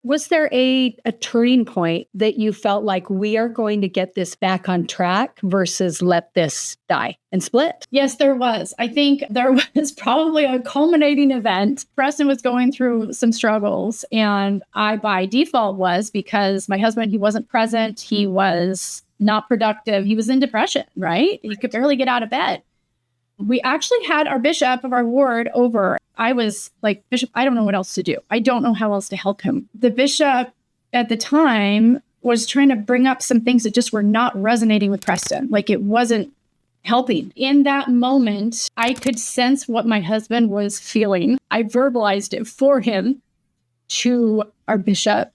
Was there a turning point that you felt like we are going to get this back on track versus let this die and split? Yes, there was. I think there was probably a culminating event. Preston was going through some struggles, and I, by default, was because my husband, he wasn't present. He was not productive. He was in depression, right? He could barely get out of bed. We actually had our bishop of our ward over. I was like, Bishop, I don't know what else to do. I don't know how else to help him. The bishop at the time was trying to bring up some things that just were not resonating with Preston. Like it wasn't helping. In that moment, I could sense what my husband was feeling. I verbalized it for him to our bishop.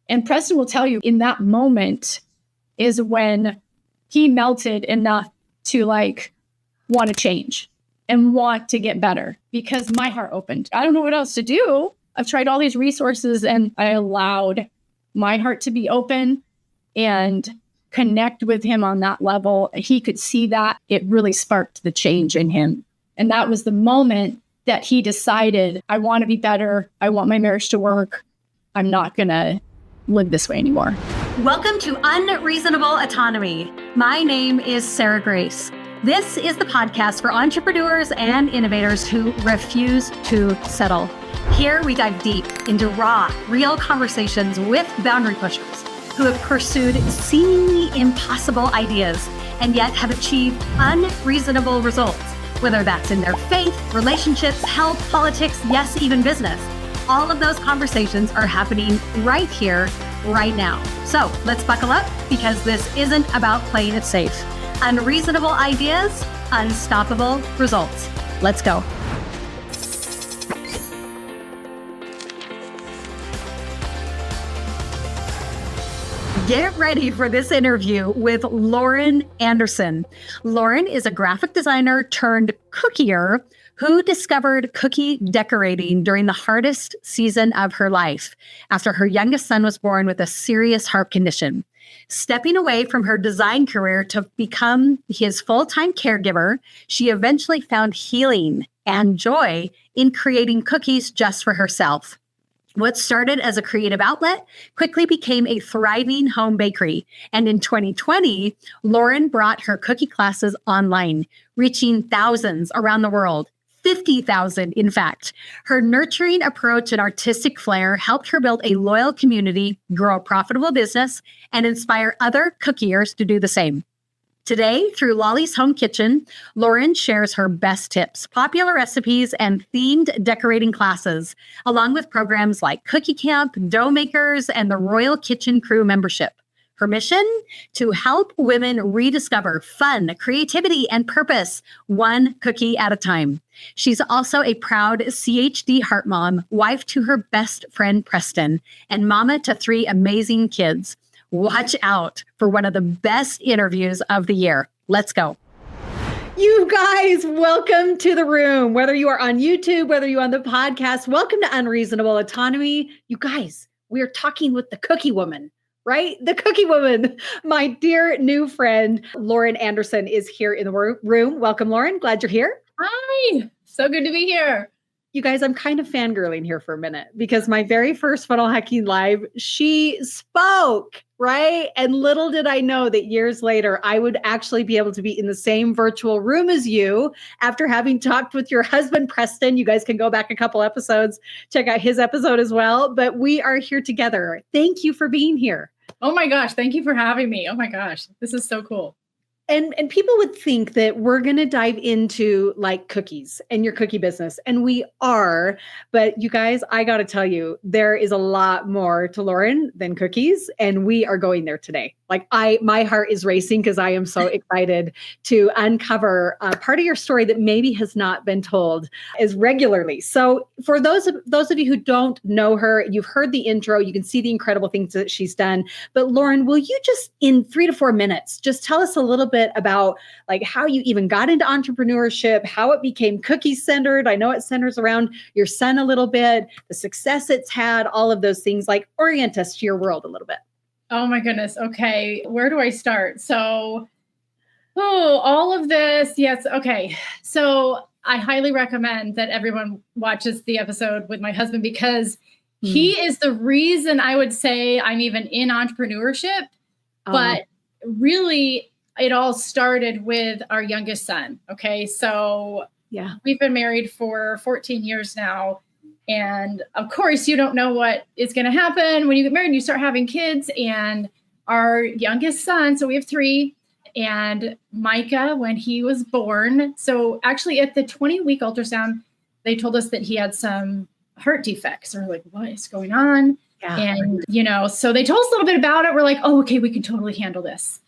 And Preston will tell you in that moment is when he melted enough to want to change and want to get better because my heart opened. I don't know what else to do. I've tried all these resources and I allowed my heart to be open and connect with him on that level. He could see that. It really sparked the change in him. And that was the moment that he decided, I want to be better. I want my marriage to work. I'm not going to live this way anymore. Welcome to Unreasonable Autonomy. My name is Sarah Grace. This is the podcast for entrepreneurs and innovators who refuse to settle. Here we dive deep into raw, real conversations with boundary pushers who have pursued seemingly impossible ideas and yet have achieved unreasonable results, whether that's in their faith, relationships, health, politics, yes, even business. All of those conversations are happening right here, right now. So let's buckle up because this isn't about playing it safe. Unreasonable ideas, unstoppable results. Let's go. Get ready for this interview with Lauren Anderson. Lauren is a graphic designer turned cookier who discovered cookie decorating during the hardest season of her life after her youngest son was born with a serious heart condition. Stepping away from her design career to become his full-time caregiver, she eventually found healing and joy in creating cookies just for herself. What started as a creative outlet quickly became a thriving home bakery. And in 2020, Lauren brought her cookie classes online, reaching thousands around the world. 50,000, in fact. Her nurturing approach and artistic flair helped her build a loyal community, grow a profitable business, and inspire other cookiers to do the same. Today, through Lolly's Home Kitchen, Lauren shares her best tips, popular recipes, and themed decorating classes, along with programs like Cookie Camp, Dough Makers, and the Royal Kitchen Crew membership. Her mission? To help women rediscover fun, creativity, and purpose, one cookie at a time. She's also a proud CHD heart mom, wife to her best friend, Preston, and mama to 3 amazing kids. Watch out for one of the best interviews of the year. Let's go. You guys, welcome to the room. Whether you are on YouTube, whether you're on the podcast, welcome to Unreasonable Autonomy. You guys, we are talking with the cookie woman. Right? The cookie woman. My dear new friend, Lauren Anderson, is here in the room. Welcome, Lauren. Glad you're here. Hi. So good to be here. You guys, I'm kind of fangirling here for a minute because my very first Funnel Hacking Live, she spoke, right? And little did I know that years later, I would actually be able to be in the same virtual room as you after having talked with your husband, Preston. You guys can go back a couple episodes, check out his episode as well. But we are here together. Thank you for being here. Oh my gosh. Thank you for having me. Oh my gosh. This is so cool. And people would think that we're going to dive into like cookies and your cookie business. And we are. But you guys, I got to tell you, there is a lot more to Lauren than cookies. And we are going there today. Like my heart is racing because I am so excited to uncover part of your story that maybe has not been told as regularly. So for those of you who don't know her, you've heard the intro, you can see the incredible things that she's done. But Lauren, will you just in 3 to 4 minutes, just tell us a little bit about like how you even got into entrepreneurship, how it became cookie centered. I know it centers around your son a little bit, the success it's had, all of those things, like orient us to your world a little bit. Oh my goodness. Okay. Where do I start? So, all of this. Yes. Okay. So I highly recommend that everyone watches the episode with my husband because He is the reason I would say I'm even in entrepreneurship, but really it all started with our youngest son. Okay. So we've been married for 14 years now. And of course, you don't know what is going to happen when you get married and you start having kids. And our youngest son, so we have 3, and Micah, when he was born, so actually at the 20-week ultrasound, they told us that he had some heart defects. We're like, what is going on? Yeah. And, so they told us a little bit about it. We're like, oh, okay, we can totally handle this.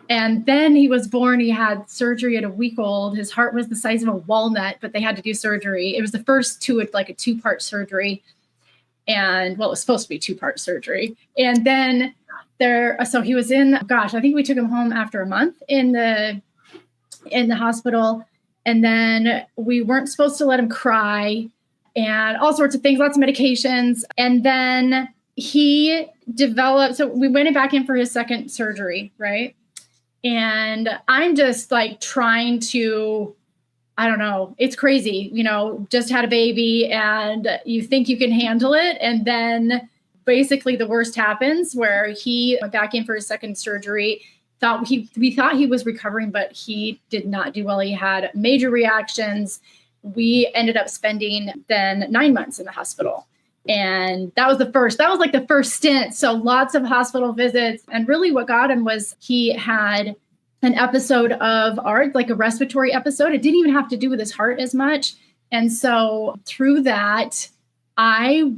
And then he was born. He had surgery at a week old. His heart was the size of a walnut, but they had to do surgery. It was the first a 2-part surgery. And well, it was supposed to be 2-part surgery. And then so he was I think we took him home after a month in the hospital. And then we weren't supposed to let him cry and all sorts of things, lots of medications. And then he developed, so we went back in for his second surgery, right? And I'm just like trying to, I don't know, it's crazy, just had a baby and you think you can handle it. And then basically the worst happens where he went back in for his second surgery. We thought he was recovering, but he did not do well. He had major reactions. We ended up spending then 9 months in the hospital. And that was the first stint. So lots of hospital visits. And really what got him was he had an episode of ARDS, like a respiratory episode. It didn't even have to do with his heart as much. And so through that, I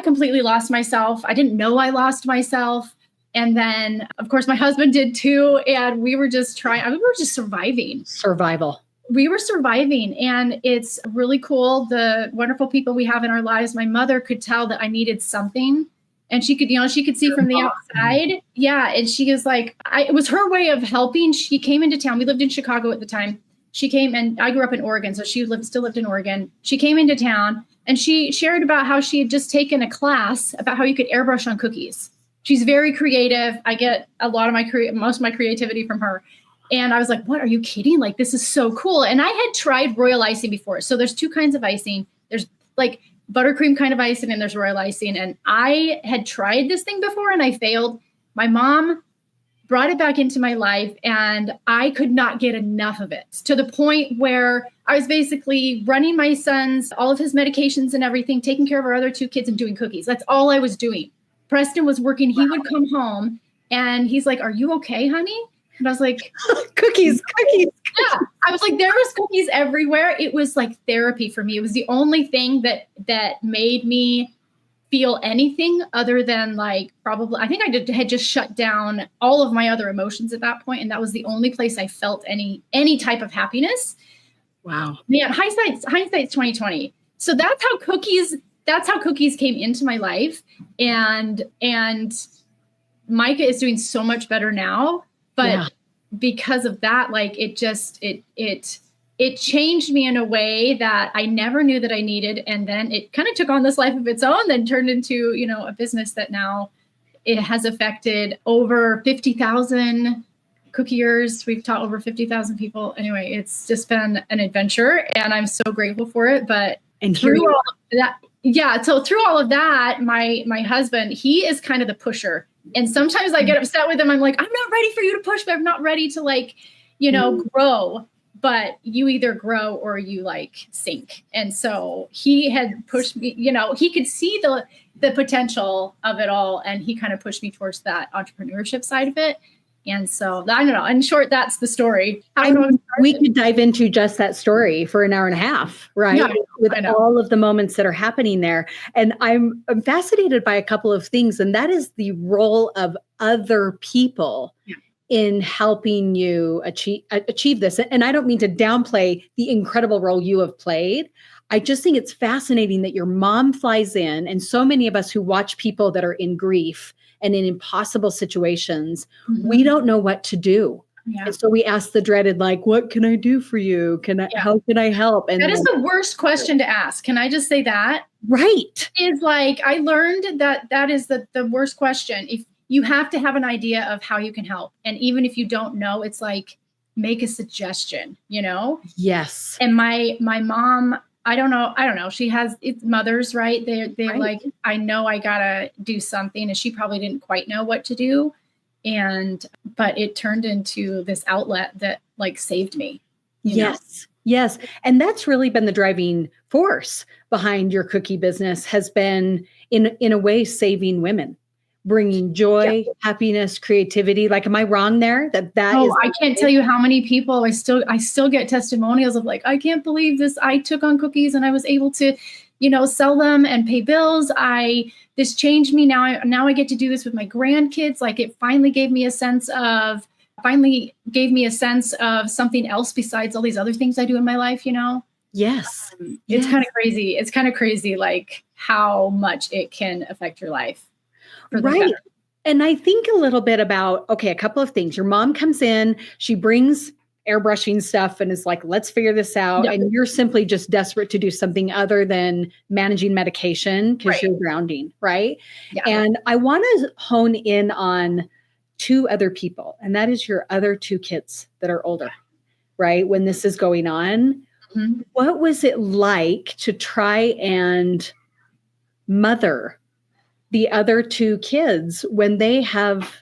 completely lost myself. I didn't know I lost myself. And then, of course, my husband did too. And we were just surviving. Survival. We were surviving, and it's really cool. The wonderful people we have in our lives. My mother could tell that I needed something, and she could see from the outside. Yeah. And she is like, it was her way of helping. She came into town. We lived in Chicago at the time. She came, and I grew up in Oregon. So she still lived in Oregon. She came into town and she shared about how she had just taken a class about how you could airbrush on cookies. She's very creative. I get a lot of most of my creativity from her. And I was like, what, are you kidding? Like, this is so cool. And I had tried royal icing before. So there's 2 kinds of icing. There's like buttercream kind of icing and there's royal icing. And I had tried this thing before and I failed. My mom brought it back into my life and I could not get enough of it, to the point where I was basically running my son's, all of his medications and everything, taking care of our other 2 kids and doing cookies. That's all I was doing. Preston was working. He would come home and he's like, are you okay, honey? And I was like, cookies. Yeah. I was like, there was cookies everywhere. It was like therapy for me. It was the only thing that made me feel anything other than like, probably, I think had just shut down all of my other emotions at that point. And that was the only place I felt any type of happiness. Wow. Yeah. Hindsight's 2020. So that's how cookies came into my life. And Micah is doing so much better now. But because of that, like it changed me in a way that I never knew that I needed. And then it kind of took on this life of its own, then turned into, a business that now it has affected over 50,000 cookiers. We've taught over 50,000 people. Anyway, it's just been an adventure and I'm so grateful for it. But through all of that, so through all of that, my husband, he is kind of the pusher. And sometimes I get upset with him. I'm like, I'm not ready for you to push, but I'm not ready to grow. But you either grow or you sink. And so he had pushed me, he could see the potential of it all. And he kind of pushed me towards that entrepreneurship side of it. And so I don't know. In short, that's the story. We could dive into just that story for an hour and a half, right? Yeah, with all of the moments that are happening there. And I'm fascinated by a couple of things, and that is the role of other people in helping you achieve this. And I don't mean to downplay the incredible role you have played. I just think it's fascinating that your mom flies in, and so many of us who watch people that are in grief and in impossible situations, we don't know what to do. Yeah. And so we ask the dreaded, what can I do for you? How can I help? And that is the worst question to ask. Can I just say that? Right. Is I learned that is the worst question. If you have to have an idea of how you can help. And even if you don't know, it's make a suggestion, Yes. And my mom, I don't know. It's mothers, right? They're Right. like, I know I gotta do something. And she probably didn't quite know what to do. But it turned into this outlet that like saved me. you know? Yes. And that's really been the driving force behind your cookie business, has been in a way saving women, bringing joy, happiness, creativity. Like, am I wrong there? That is. I can't tell you how many people I still get testimonials of like, I can't believe this. I took on cookies and I was able to, sell them and pay bills. This changed me. Now I get to do this with my grandkids. Like, it finally gave me a sense of something else besides all these other things I do in my life, Yes. It's kind of crazy. It's kind of crazy, like how much it can affect your life. For the Right. better. And I think a little bit about, a couple of things. Your mom comes in, she brings airbrushing stuff and is like, let's figure this out. Yep. And you're simply just desperate to do something other than managing medication because Right. you're grounding, right? Yeah. And I want to hone in on two other people, and that is your other two kids that are older, right? When this is going on, Mhm. what was it like to try and mother the other two kids when they have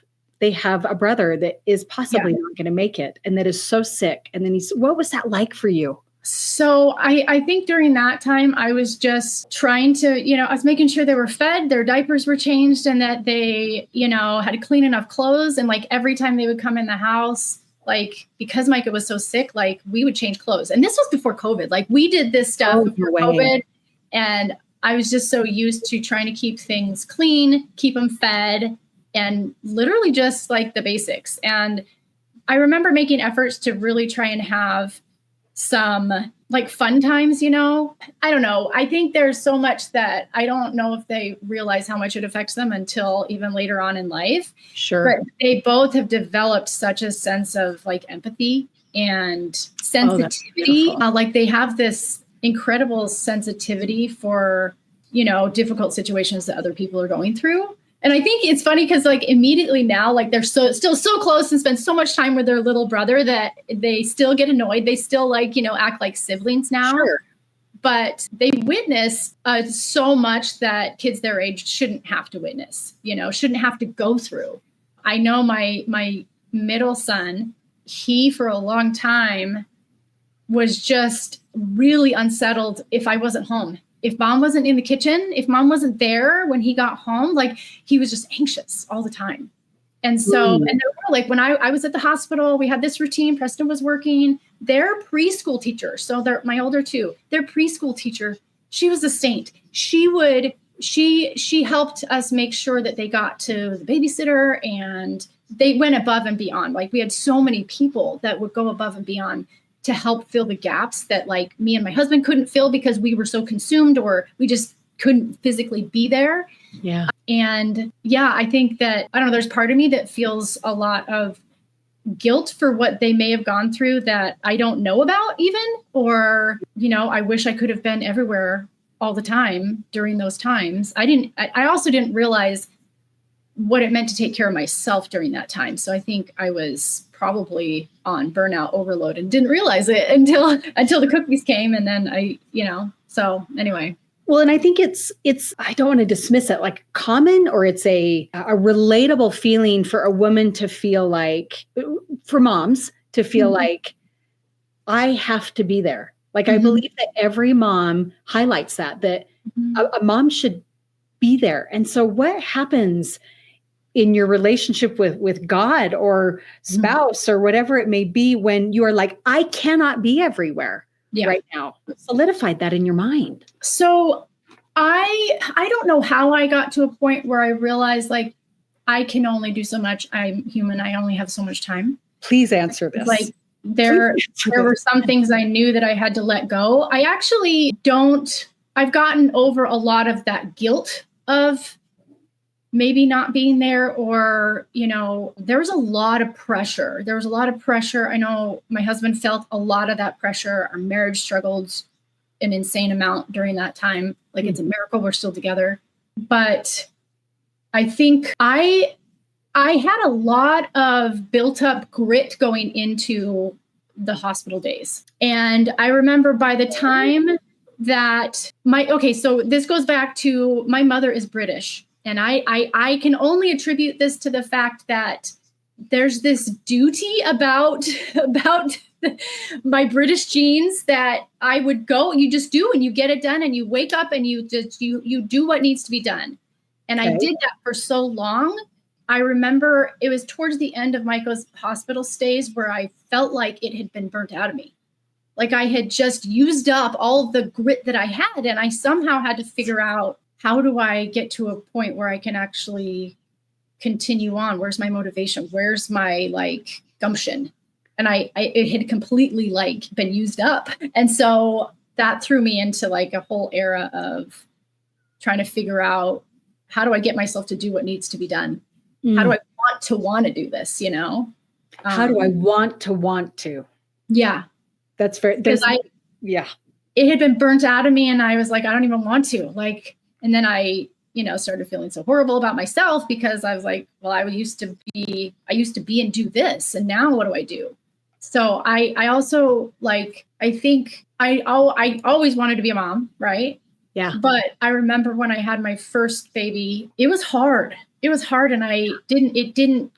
a brother that is possibly not going to make it and that is so sick? And then what was that like for you? So I think during that time, I was just trying to, I was making sure they were fed, their diapers were changed, and that they, had clean enough clothes. And like every time they would come in the house, like, because Micah was so sick, like we would change clothes. And this was before COVID. Like, we did this stuff before COVID. And I was just so used to trying to keep things clean, keep them fed, and literally just like the basics. And I remember making efforts to really try and have some like fun times, I don't know. I think there's so much that I don't know if they realize how much it affects them until even later on in life. Sure. But they both have developed such a sense of like empathy and sensitivity. Like, they have this incredible sensitivity for, difficult situations that other people are going through. And I think it's funny because like immediately now, like they're still so close and spend so much time with their little brother that they still get annoyed. They still like, act like siblings now. Sure. But they witness so much that kids their age shouldn't have to witness, shouldn't have to go through. I know my middle son, he for a long time was just really unsettled if I wasn't home. If mom wasn't in the kitchen, if mom wasn't there when he got home, like he was just anxious all the time. And so, and there were, like, when I was at the hospital, we had this routine, Preston was working, their preschool teacher. So my older two, their preschool teacher, she was a saint. She helped us make sure that they got to the babysitter, and they went above and beyond. Like, we had so many people that would go above and beyond to help fill the gaps that like me and my husband couldn't fill because we were so consumed or we just couldn't physically be there. Yeah. And I think that, I don't know, there's part of me that feels a lot of guilt for what they may have gone through that I don't know about even, or, I wish I could have been everywhere all the time during those times. I also didn't realize what it meant to take care of myself during that time. So I think I was probably on burnout overload and didn't realize it until the cookies came. And then so anyway. Well, and I think it's, I don't want to dismiss it like common, or it's a relatable feeling for a woman to feel like, for moms to feel like I have to be there. Like, I believe that every mom highlights that a mom should be there. And so what happens in your relationship with God or spouse or whatever it may be when you are like, I cannot be everywhere right now? Solidified that in your mind. So I don't know how I got to a point where I realized like I can only do so much. I'm human. I only have so much time. Please answer this. Like there were some things I knew that I had to let go. I actually I've gotten over a lot of that guilt of maybe not being there, or, there was a lot of pressure. I know my husband felt a lot of that pressure. Our marriage struggled an insane amount during that time. Like, it's a miracle we're still together. But I think I had a lot of built up grit going into the hospital days. And I remember by the time that so this goes back to my mother is British. And I can only attribute this to the fact that there's this duty about my British genes that I would go, you just do, and you get it done, and you wake up and you do what needs to be done. And I did that for so long. I remember it was towards the end of Michael's hospital stays where I felt like it had been burnt out of me. Like I had just used up all of the grit that I had, and I somehow had to figure out, how do I get to a point where I can actually continue on? Where's my motivation? Where's my gumption? And it had completely been used up. And so that threw me into a whole era of trying to figure out, how do I get myself to do what needs to be done? How do I want to do this? How do I want to? Yeah. That's very, it had been burnt out of me. And I was like, I don't even want to and then I, started feeling so horrible about myself because I was like, well, I used to be and do this. And now what do I do? So I also I think I always wanted to be a mom. Right. Yeah. But I remember when I had my first baby, it was hard. And it didn't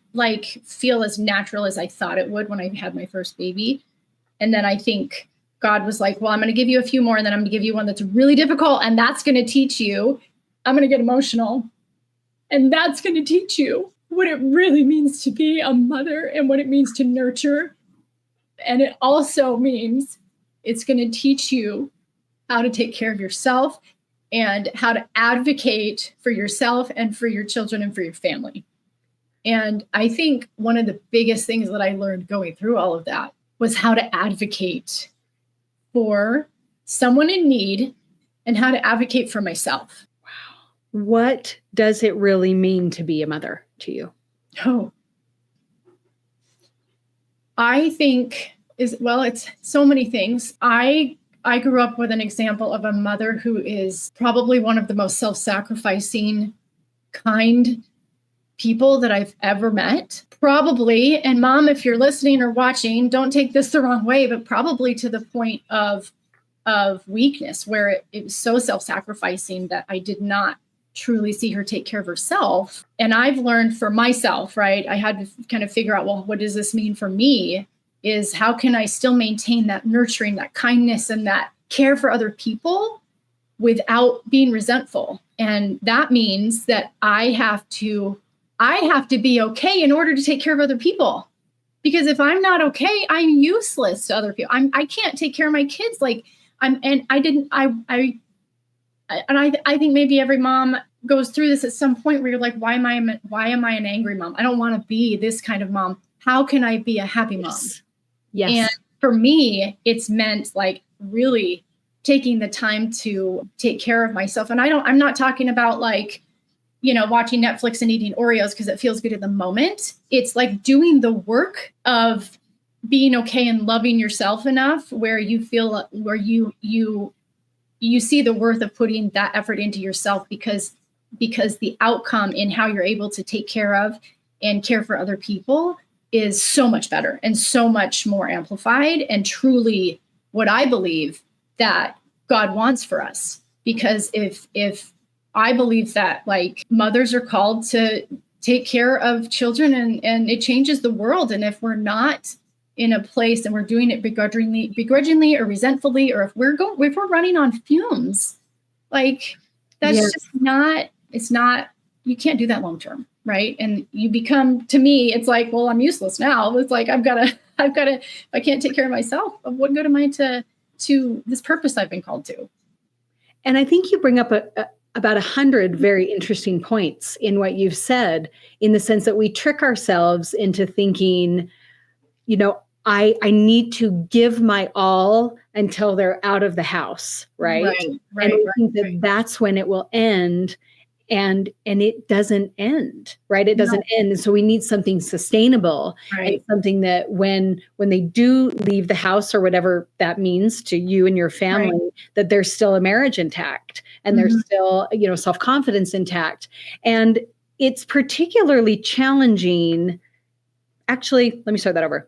feel as natural as I thought it would when I had my first baby. And then I think God was like, well, I'm going to give you a few more, and then I'm going to give you one that's really difficult. And that's going to teach you, I'm going to get emotional. And that's going to teach you what it really means to be a mother and what it means to nurture. And it also means it's going to teach you how to take care of yourself and how to advocate for yourself and for your children and for your family. And I think one of the biggest things that I learned going through all of that was how to advocate for someone in need and how to advocate for myself. Wow. What does it really mean to be a mother to you? Oh, I think it's so many things. I grew up with an example of a mother who is probably one of the most self-sacrificing, kind people that I've ever met. Probably, and Mom, if you're listening or watching, don't take this the wrong way, but probably to the point of weakness where it was so self-sacrificing that I did not truly see her take care of herself. And I've learned for myself, right? I had to kind of figure out, well, what does this mean for me? Is how can I still maintain that nurturing, that kindness, and that care for other people without being resentful? And that means that I have to be okay in order to take care of other people. Because if I'm not okay, I'm useless to other people. I can't take care of my kids. I think maybe every mom goes through this at some point where you're like, why am I an angry mom? I don't want to be this kind of mom. How can I be a happy mom? Yes. And for me, it's meant really taking the time to take care of myself. And I'm not talking about watching Netflix and eating Oreos because it feels good at the moment. It's doing the work of being okay and loving yourself enough where you feel, where you see the worth of putting that effort into yourself because the outcome in how you're able to take care of and care for other people is so much better and so much more amplified and truly what I believe that God wants for us. Because if I believe that mothers are called to take care of children and it changes the world. And if we're not in a place and we're doing it begrudgingly or resentfully, or if we're running on fumes, that's just not, you can't do that long term. Right. And you become, to me, it's well, I'm useless now. It's I've got to, if I can't take care of myself, of what good am I to this purpose I've been called to? And I think you bring up about 100 very interesting points in what you've said, in the sense that we trick ourselves into thinking, I need to give my all until they're out of the house. Right. Right. And I think that that's when it will end. And it doesn't end, right? It doesn't end. And so we need something sustainable, and something that when they do leave the house or whatever that means to you and your family, that there's still a marriage intact and there's still, self-confidence intact. And it's particularly challenging. Actually, let me start that over.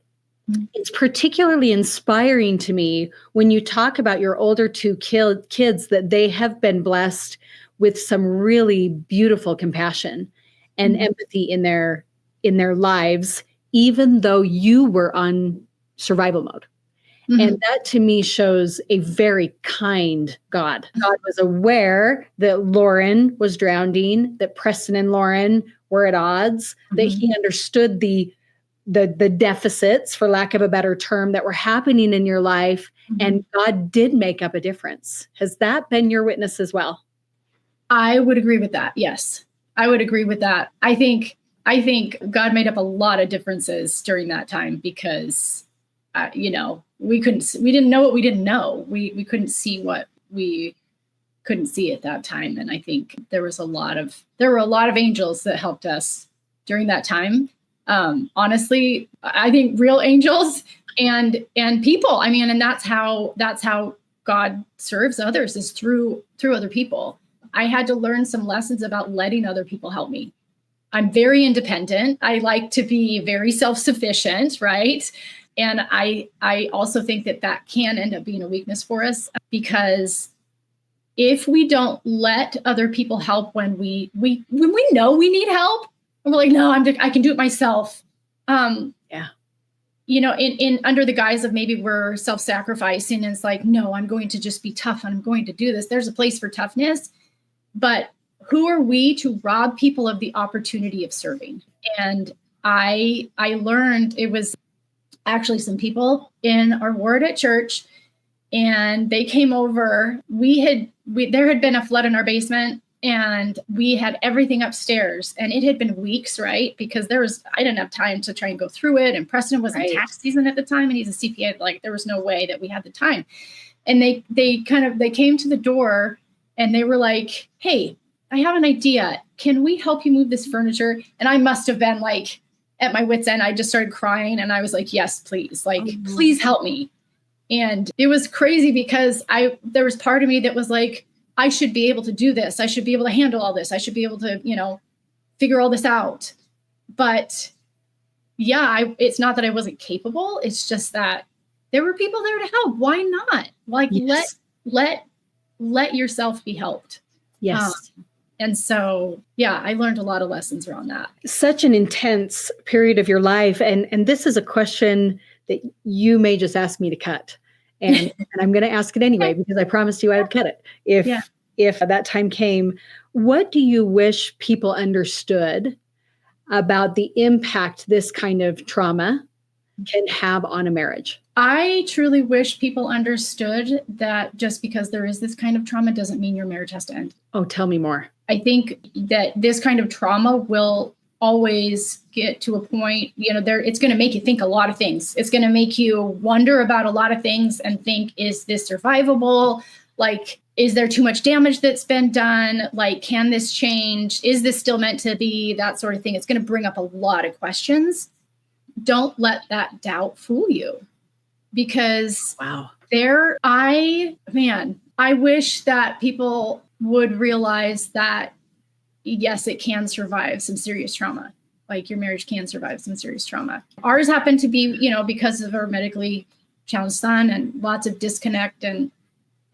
It's particularly inspiring to me when you talk about your older two kids, that they have been blessed with some really beautiful compassion and empathy in their lives, even though you were on survival mode. And that to me shows a very kind God. God was aware that Lauren was drowning, that Preston and Lauren were at odds, that he understood the deficits, for lack of a better term, that were happening in your life. And God did make up a difference. Has that been your witness as well? I would agree with that. Yes, I would agree with that. I think God made up a lot of differences during that time because, we didn't know what we didn't know. We couldn't see what we couldn't see at that time. And I think there were a lot of angels that helped us during that time. Honestly, I think real angels and people. I mean, and that's how God serves others, is through other people. I had to learn some lessons about letting other people help me. I'm very independent. I like to be very self-sufficient, right? And I also think that can end up being a weakness for us, because if we don't let other people help when we know we need help, and we're like, no, I can do it myself. In under the guise of maybe we're self-sacrificing, and it's like, no, I'm going to just be tough and I'm going to do this. There's a place for toughness, but who are we to rob people of the opportunity of serving? And I learned, it was actually some people in our ward at church, and they came over. There had been a flood in our basement, and we had everything upstairs, and it had been weeks, right? Because I didn't have time to try and go through it. And Preston was in tax season at the time, and he's a CPA. Like, there was no way that we had the time. And they came to the door, and they were like, hey, I have an idea. Can we help you move this furniture? And I must have been like at my wit's end. I just started crying, and I was like, yes, please, please help me. And it was crazy because there was part of me that was like, I should be able to do this. I should be able to handle all this. I should be able to, figure all this out. But yeah, it's not that I wasn't capable. It's just that there were people there to help. Why not? Yes. let yourself be helped. Yes. And so, yeah, I learned a lot of lessons around that. Such an intense period of your life. And this is a question that you may just ask me to cut. And I'm going to ask it anyway, because I promised you I would cut it if that time came. What do you wish people understood about the impact this kind of trauma can have on a marriage? I truly wish people understood that just because there is this kind of trauma doesn't mean your marriage has to end. Oh, tell me more. I think that this kind of trauma will always get to a point, it's going to make you think a lot of things. It's going to make you wonder about a lot of things and think, is this survivable? Like, is there too much damage that's been done? Like, can this change? Is this still meant to be? That sort of thing. It's going to bring up a lot of questions. Don't let that doubt fool you, because I wish that people would realize that, yes, it can survive some serious trauma. Like, your marriage can survive some serious trauma. Ours happened to be, because of our medically challenged son and lots of disconnect. And,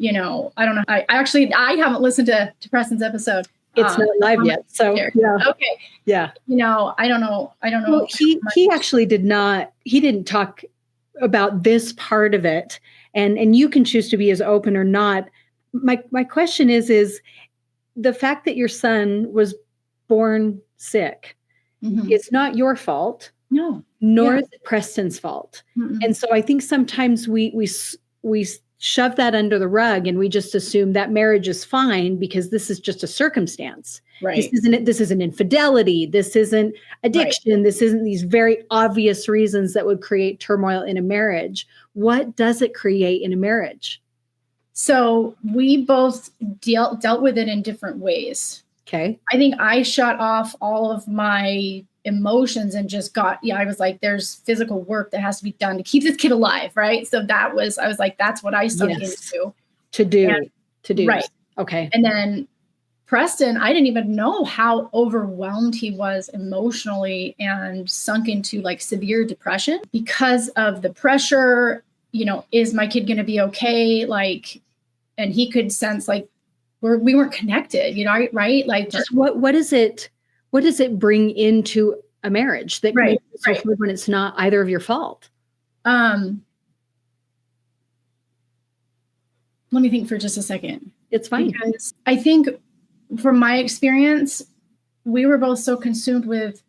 I don't know. I haven't listened to Preston's episode. It's not live yet. So, yeah. Okay. Yeah. I don't know. Well, he actually didn't talk about this part of it. And you can choose to be as open or not. My question is the fact that your son was born sick, it's not your fault. No. Nor is it Preston's fault. And so I think sometimes we shove that under the rug, and we just assume that marriage is fine because this is just a circumstance. Right. This isn't infidelity. This isn't addiction. Right. This isn't these very obvious reasons that would create turmoil in a marriage. What does it create in a marriage? So we both dealt with it in different ways. Okay. I think I shut off all of my emotions and just I was like, there's physical work that has to be done to keep this kid alive. Right. So I was like, that's what I sunk into. To do. Right. Okay. And then Preston, I didn't even know how overwhelmed he was emotionally and sunk into like severe depression because of the pressure. Is my kid going to be okay? Like, and he could sense like we weren't connected, right? Like, Just what does it bring into a marriage that makes it so hard when it's not either of your fault? Let me think for just a second. It's fine. Because I think from my experience, we were both so consumed with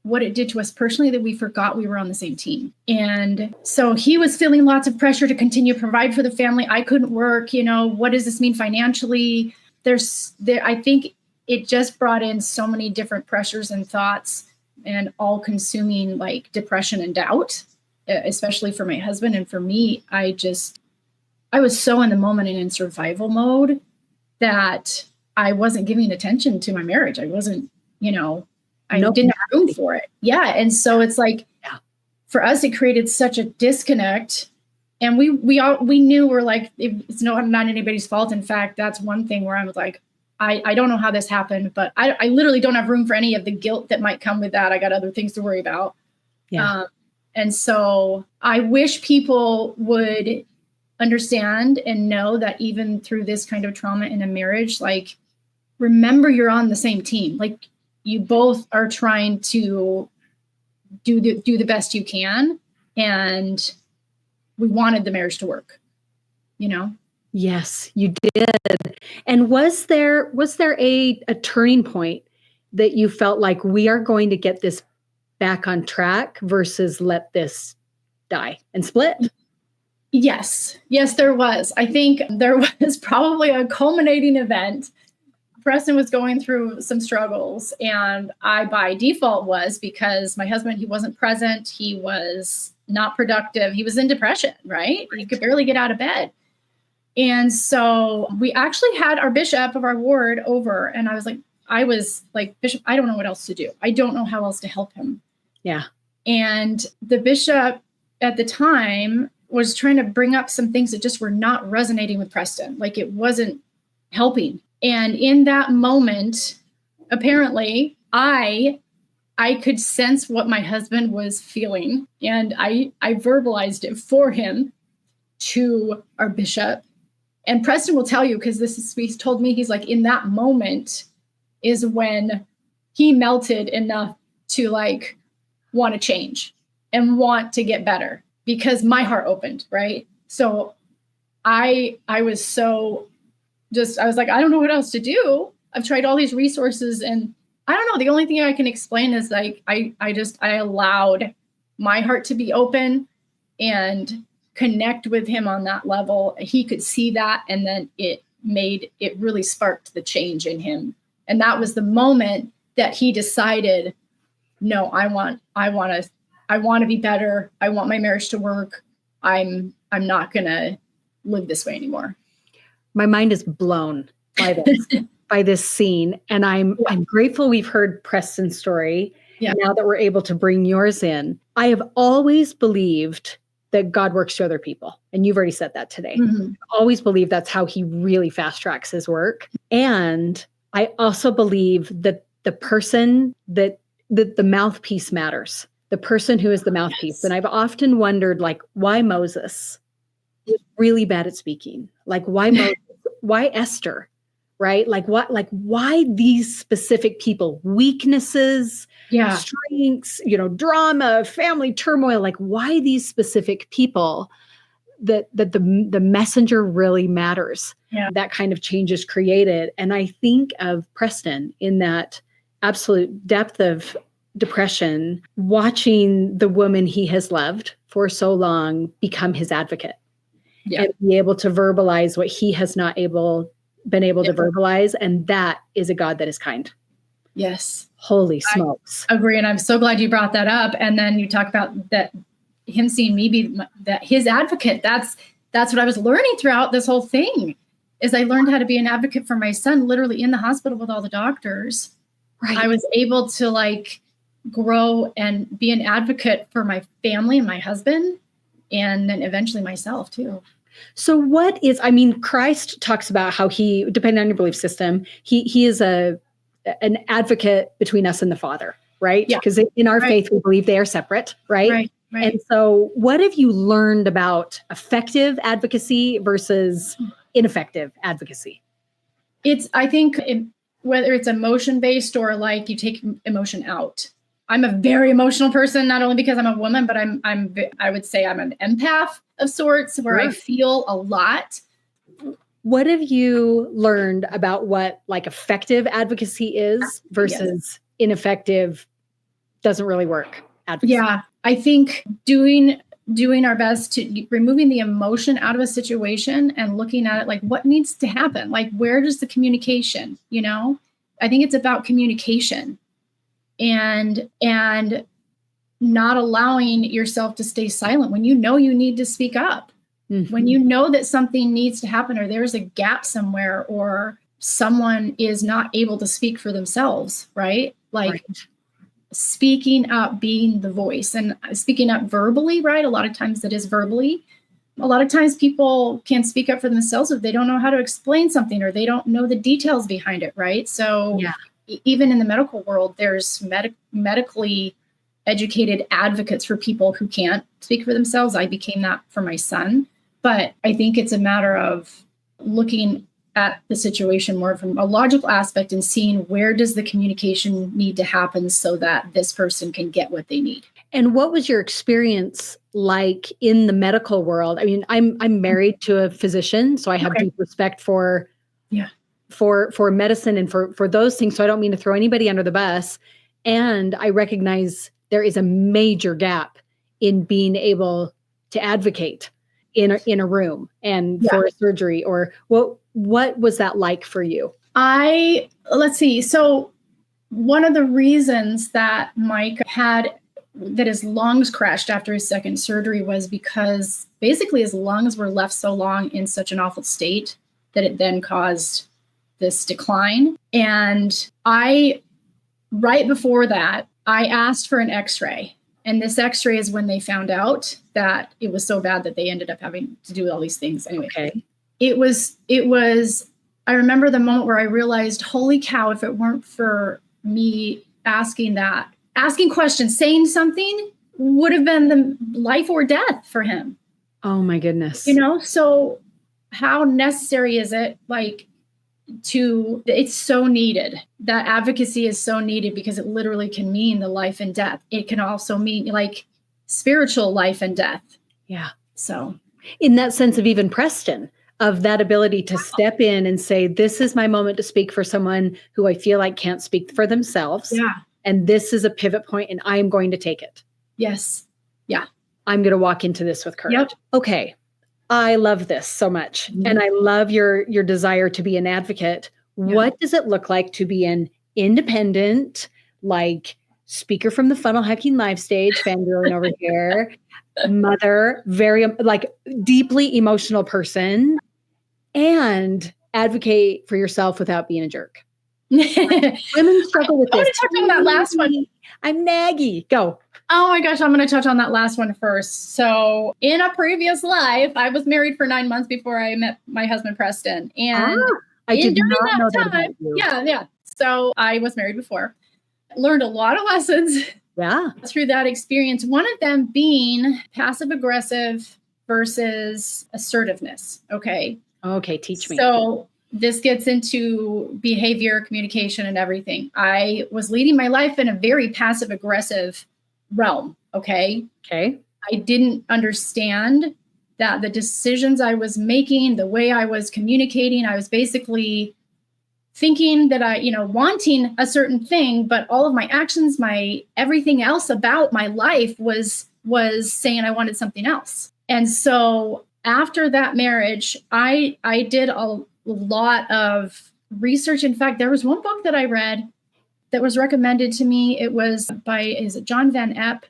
what it did to us personally that we forgot we were on the same team. And so he was feeling lots of pressure to continue to provide for the family. I couldn't work. What does this mean financially? I think it just brought in so many different pressures and thoughts and all consuming like depression and doubt, especially for my husband. And for me, I was so in the moment and in survival mode that I wasn't giving attention to my marriage. I wasn't, I didn't have room for it. Yeah. And so it's like, for us, it created such a disconnect. And we knew we're like, it's not anybody's fault. In fact, that's one thing where I was like, I don't know how this happened, but I literally don't have room for any of the guilt that might come with that. I got other things to worry about. Yeah. And so I wish people would understand and know that even through this kind of trauma in a marriage, like, remember you're on the same team. Like, you both are trying to do the best you can. And we wanted the marriage to work, Yes, you did. And was there a turning point that you felt like we are going to get this back on track versus let this die and split? Yes, there was. I think there was probably a culminating event. Preston was going through some struggles, and I by default was, because my husband, he wasn't present. He was not productive. He was in depression, right? He could barely get out of bed. And so we actually had our bishop of our ward over, and I was like, Bishop, I don't know what else to do. I don't know how else to help him. Yeah. And the bishop at the time was trying to bring up some things that just were not resonating with Preston. Like, it wasn't helping. And in that moment, apparently, I could sense what my husband was feeling. And I verbalized it for him to our bishop. And Preston will tell you, because he's told me, he's like, in that moment is when he melted enough to like want to change and want to get better, because my heart opened, right? So I was so I was like, I don't know what else to do. I've tried all these resources, and I don't know. The only thing I can explain is like, I allowed my heart to be open and connect with him on that level. He could see that. And then it really sparked the change in him. And that was the moment that he decided, no, I want to be better. I want my marriage to work. I'm not going to live this way anymore. My mind is blown by this, by this scene. And I'm grateful we've heard Preston's story. Yeah. Now that we're able to bring yours in. I have always believed that God works through other people. And you've already said that today. Mm-hmm. I always believe that's how he really fast tracks his work. And I also believe that the person that the mouthpiece matters, the person who is the mouthpiece. Yes. And I've often wondered, like, why Moses was really bad at speaking? Like, why Moses? Why Esther? Right? Why these specific people? Weaknesses, strengths, drama, family turmoil. Like, why these specific people? That the messenger really matters. Yeah. That kind of change is created. And I think of Preston in that absolute depth of depression, watching the woman he has loved for so long become his advocate. Yeah. And be able to verbalize what he has not been able to verbalize. And that is a God that is kind. Yes. Holy smokes. I agree. And I'm so glad you brought that up. And then you talk about that, him seeing me be his advocate. That's what I was learning throughout this whole thing, is I learned how to be an advocate for my son, literally in the hospital with all the doctors. Right. I was able to like grow and be an advocate for my family and my husband, and then eventually myself too. So what is, I mean, Christ talks about how he, depending on your belief system, he is an advocate between us and the Father, right? Yeah. Because in our faith, we believe they are separate, right? Right. And so what have you learned about effective advocacy versus ineffective advocacy? I think whether it's emotion based or like you take emotion out. I'm a very emotional person, not only because I'm a woman, but I would say I'm an empath of sorts where I feel a lot. What have you learned about what like effective advocacy is versus ineffective, doesn't really work advocacy? Yeah, I think doing our best to removing the emotion out of a situation and looking at it like what needs to happen, like where does the communication, I think it's about communication and not allowing yourself to stay silent when you need to speak up. Mm-hmm. When you know that something needs to happen or there's a gap somewhere or someone is not able to speak for themselves, right? Like speaking up, being the voice and speaking up verbally, right? A lot of times it is verbally. A lot of times people can speak up for themselves if they don't know how to explain something or they don't know the details behind it, right? So even in the medical world, there's medically educated advocates for people who can't speak for themselves. I became that for my son. But I think it's a matter of looking at the situation more from a logical aspect and seeing where does the communication need to happen so that this person can get what they need. And what was your experience like in the medical world? I mean, I'm married to a physician, so I have deep respect for medicine and for those things. So I don't mean to throw anybody under the bus. And I recognize there is a major gap in being able to advocate in a room and for a surgery. Or what was that like for you? Let's see. So one of the reasons that Mike had that his lungs crashed after his second surgery was because basically his lungs were left so long in such an awful state that it then caused this decline. And right before that, I asked for an x-ray. And this x-ray is when they found out that it was so bad that they ended up having to do all these things. Anyway, it was, I remember the moment where I realized, holy cow, if it weren't for me asking questions, saying something would have been the life or death for him. Oh my goodness. So how necessary is it? It's so needed. That advocacy is so needed because it literally can mean the life and death. It can also mean like spiritual life and death. Yeah. So in that sense of even Preston, of that ability to step in and say, this is my moment to speak for someone who I feel like can't speak for themselves. Yeah. And this is a pivot point and I am going to take it. Yes. Yeah. I'm going to walk into this with courage. Yep. Okay. I love this so much. Mm-hmm. And I love your desire to be an advocate. Yeah. What does it look like to be an independent, like speaker from the funnel hacking live stage, fangirling over here, mother, very like deeply emotional person, and advocate for yourself without being a jerk? Women struggle with this. I want to touch on that last one. I'm naggy. Go. Oh my gosh, I'm going to touch on that last one first. So in a previous life, I was married for 9 months before I met my husband, Preston. And I did not know that about you. Yeah. So I was married before. Learned a lot of lessons through that experience. One of them being passive aggressive versus assertiveness. Okay, teach me. So this gets into behavior, communication, and everything. I was leading my life in a very passive aggressive realm. Okay. I didn't understand that the decisions I was making, the way I was communicating, I was basically thinking that wanting a certain thing, but all of my actions, my everything else about my life was saying I wanted something else. And so after that marriage, I did a lot of research. In fact, there was one book that I read that was recommended to me. It was by John Van Epp,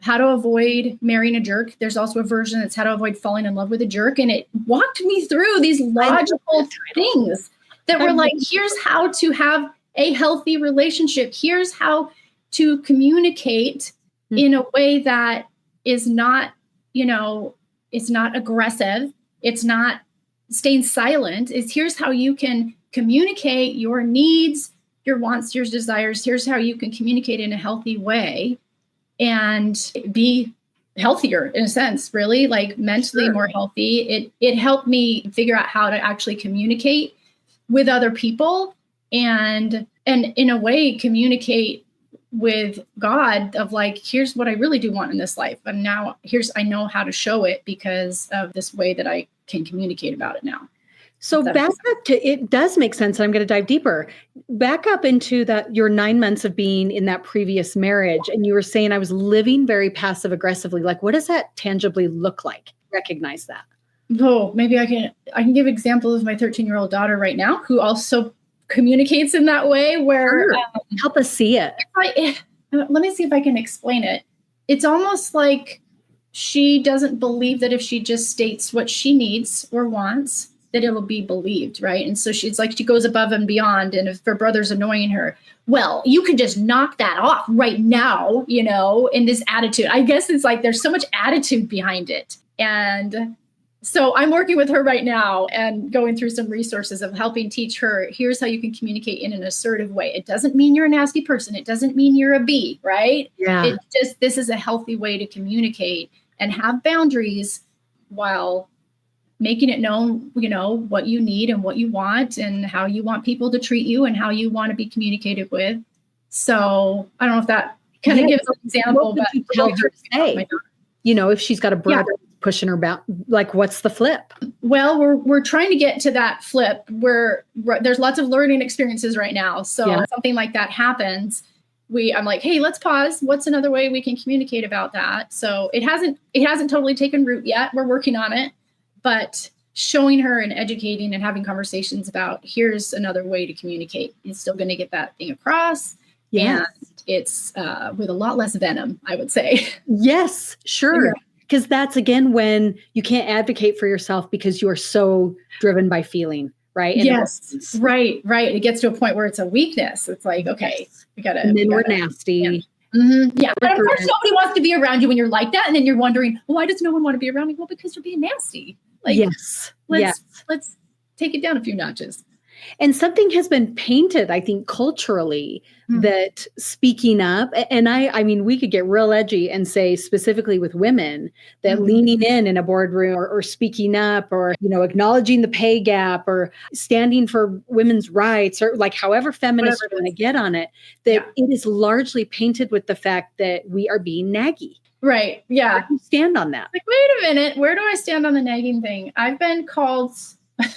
How to Avoid Marrying a Jerk. There's also a version that's How to Avoid Falling in Love with a Jerk. And it walked me through these logical things that were like, here's how to have a healthy relationship. Here's how to communicate in a way that is not, it's not aggressive. It's not staying silent. It's here's how you can communicate your needs, your wants, your desires. Here's how you can communicate in a healthy way and be healthier in a sense, really, like mentally more healthy. It helped me figure out how to actually communicate with other people and in a way communicate with God of like, here's what I really do want in this life. And now I know how to show it because of this way that I can communicate about it now. So back up to, it does make sense. And I'm going to dive deeper. Back up into that, your 9 months of being in that previous marriage. And you were saying I was living very passive aggressively. Like, what does that tangibly look like? Recognize that. Oh, maybe I can give example of my 13-year-old daughter right now, who also communicates in that way where help us see it. Let me see if I can explain it. It's almost like she doesn't believe that if she just states what she needs or wants, that it'll be believed, right? And so she's like, she goes above and beyond. And if her brother's annoying her, well, you can just knock that off right now, in this attitude. I guess it's like there's so much attitude behind it. And so I'm working with her right now and going through some resources of helping teach her, here's how you can communicate in an assertive way. It doesn't mean you're a nasty person. It doesn't mean you're a B, right? Yeah. This is a healthy way to communicate and have boundaries while making it known, what you need and what you want and how you want people to treat you and how you want to be communicated with. So I don't know if that kind of gives an example, but you tell her to say, if she's got a brother pushing her back, like what's the flip? Well, we're trying to get to that flip where there's lots of learning experiences right now. So something like that happens. I'm like, hey, let's pause. What's another way we can communicate about that? So it hasn't totally taken root yet. We're working on it. But showing her and educating and having conversations about here's another way to communicate. It's still going to get that thing across. Yeah. And it's with a lot less venom, I would say. Yes, sure. Because that's, again, when you can't advocate for yourself because you are so driven by feeling, right? Yes, right. It gets to a point where it's a weakness. It's like, okay, we got to. And then we're nasty. Yeah. Mm-hmm. Yeah. But of course, nobody wants to be around you when you're like that. And then you're wondering, why does no one want to be around me? Well, because you're being nasty. Like, let's take it down a few notches. And something has been painted, I think, culturally that speaking up, and I mean, we could get real edgy and say specifically with women that leaning in a boardroom or speaking up or, acknowledging the pay gap or standing for women's rights or like however feminists are going to get on it, that it is largely painted with the fact that we are being naggy. Right. Yeah. Where do you stand on that? Like, wait a minute. Where do I stand on the nagging thing? I've been called, I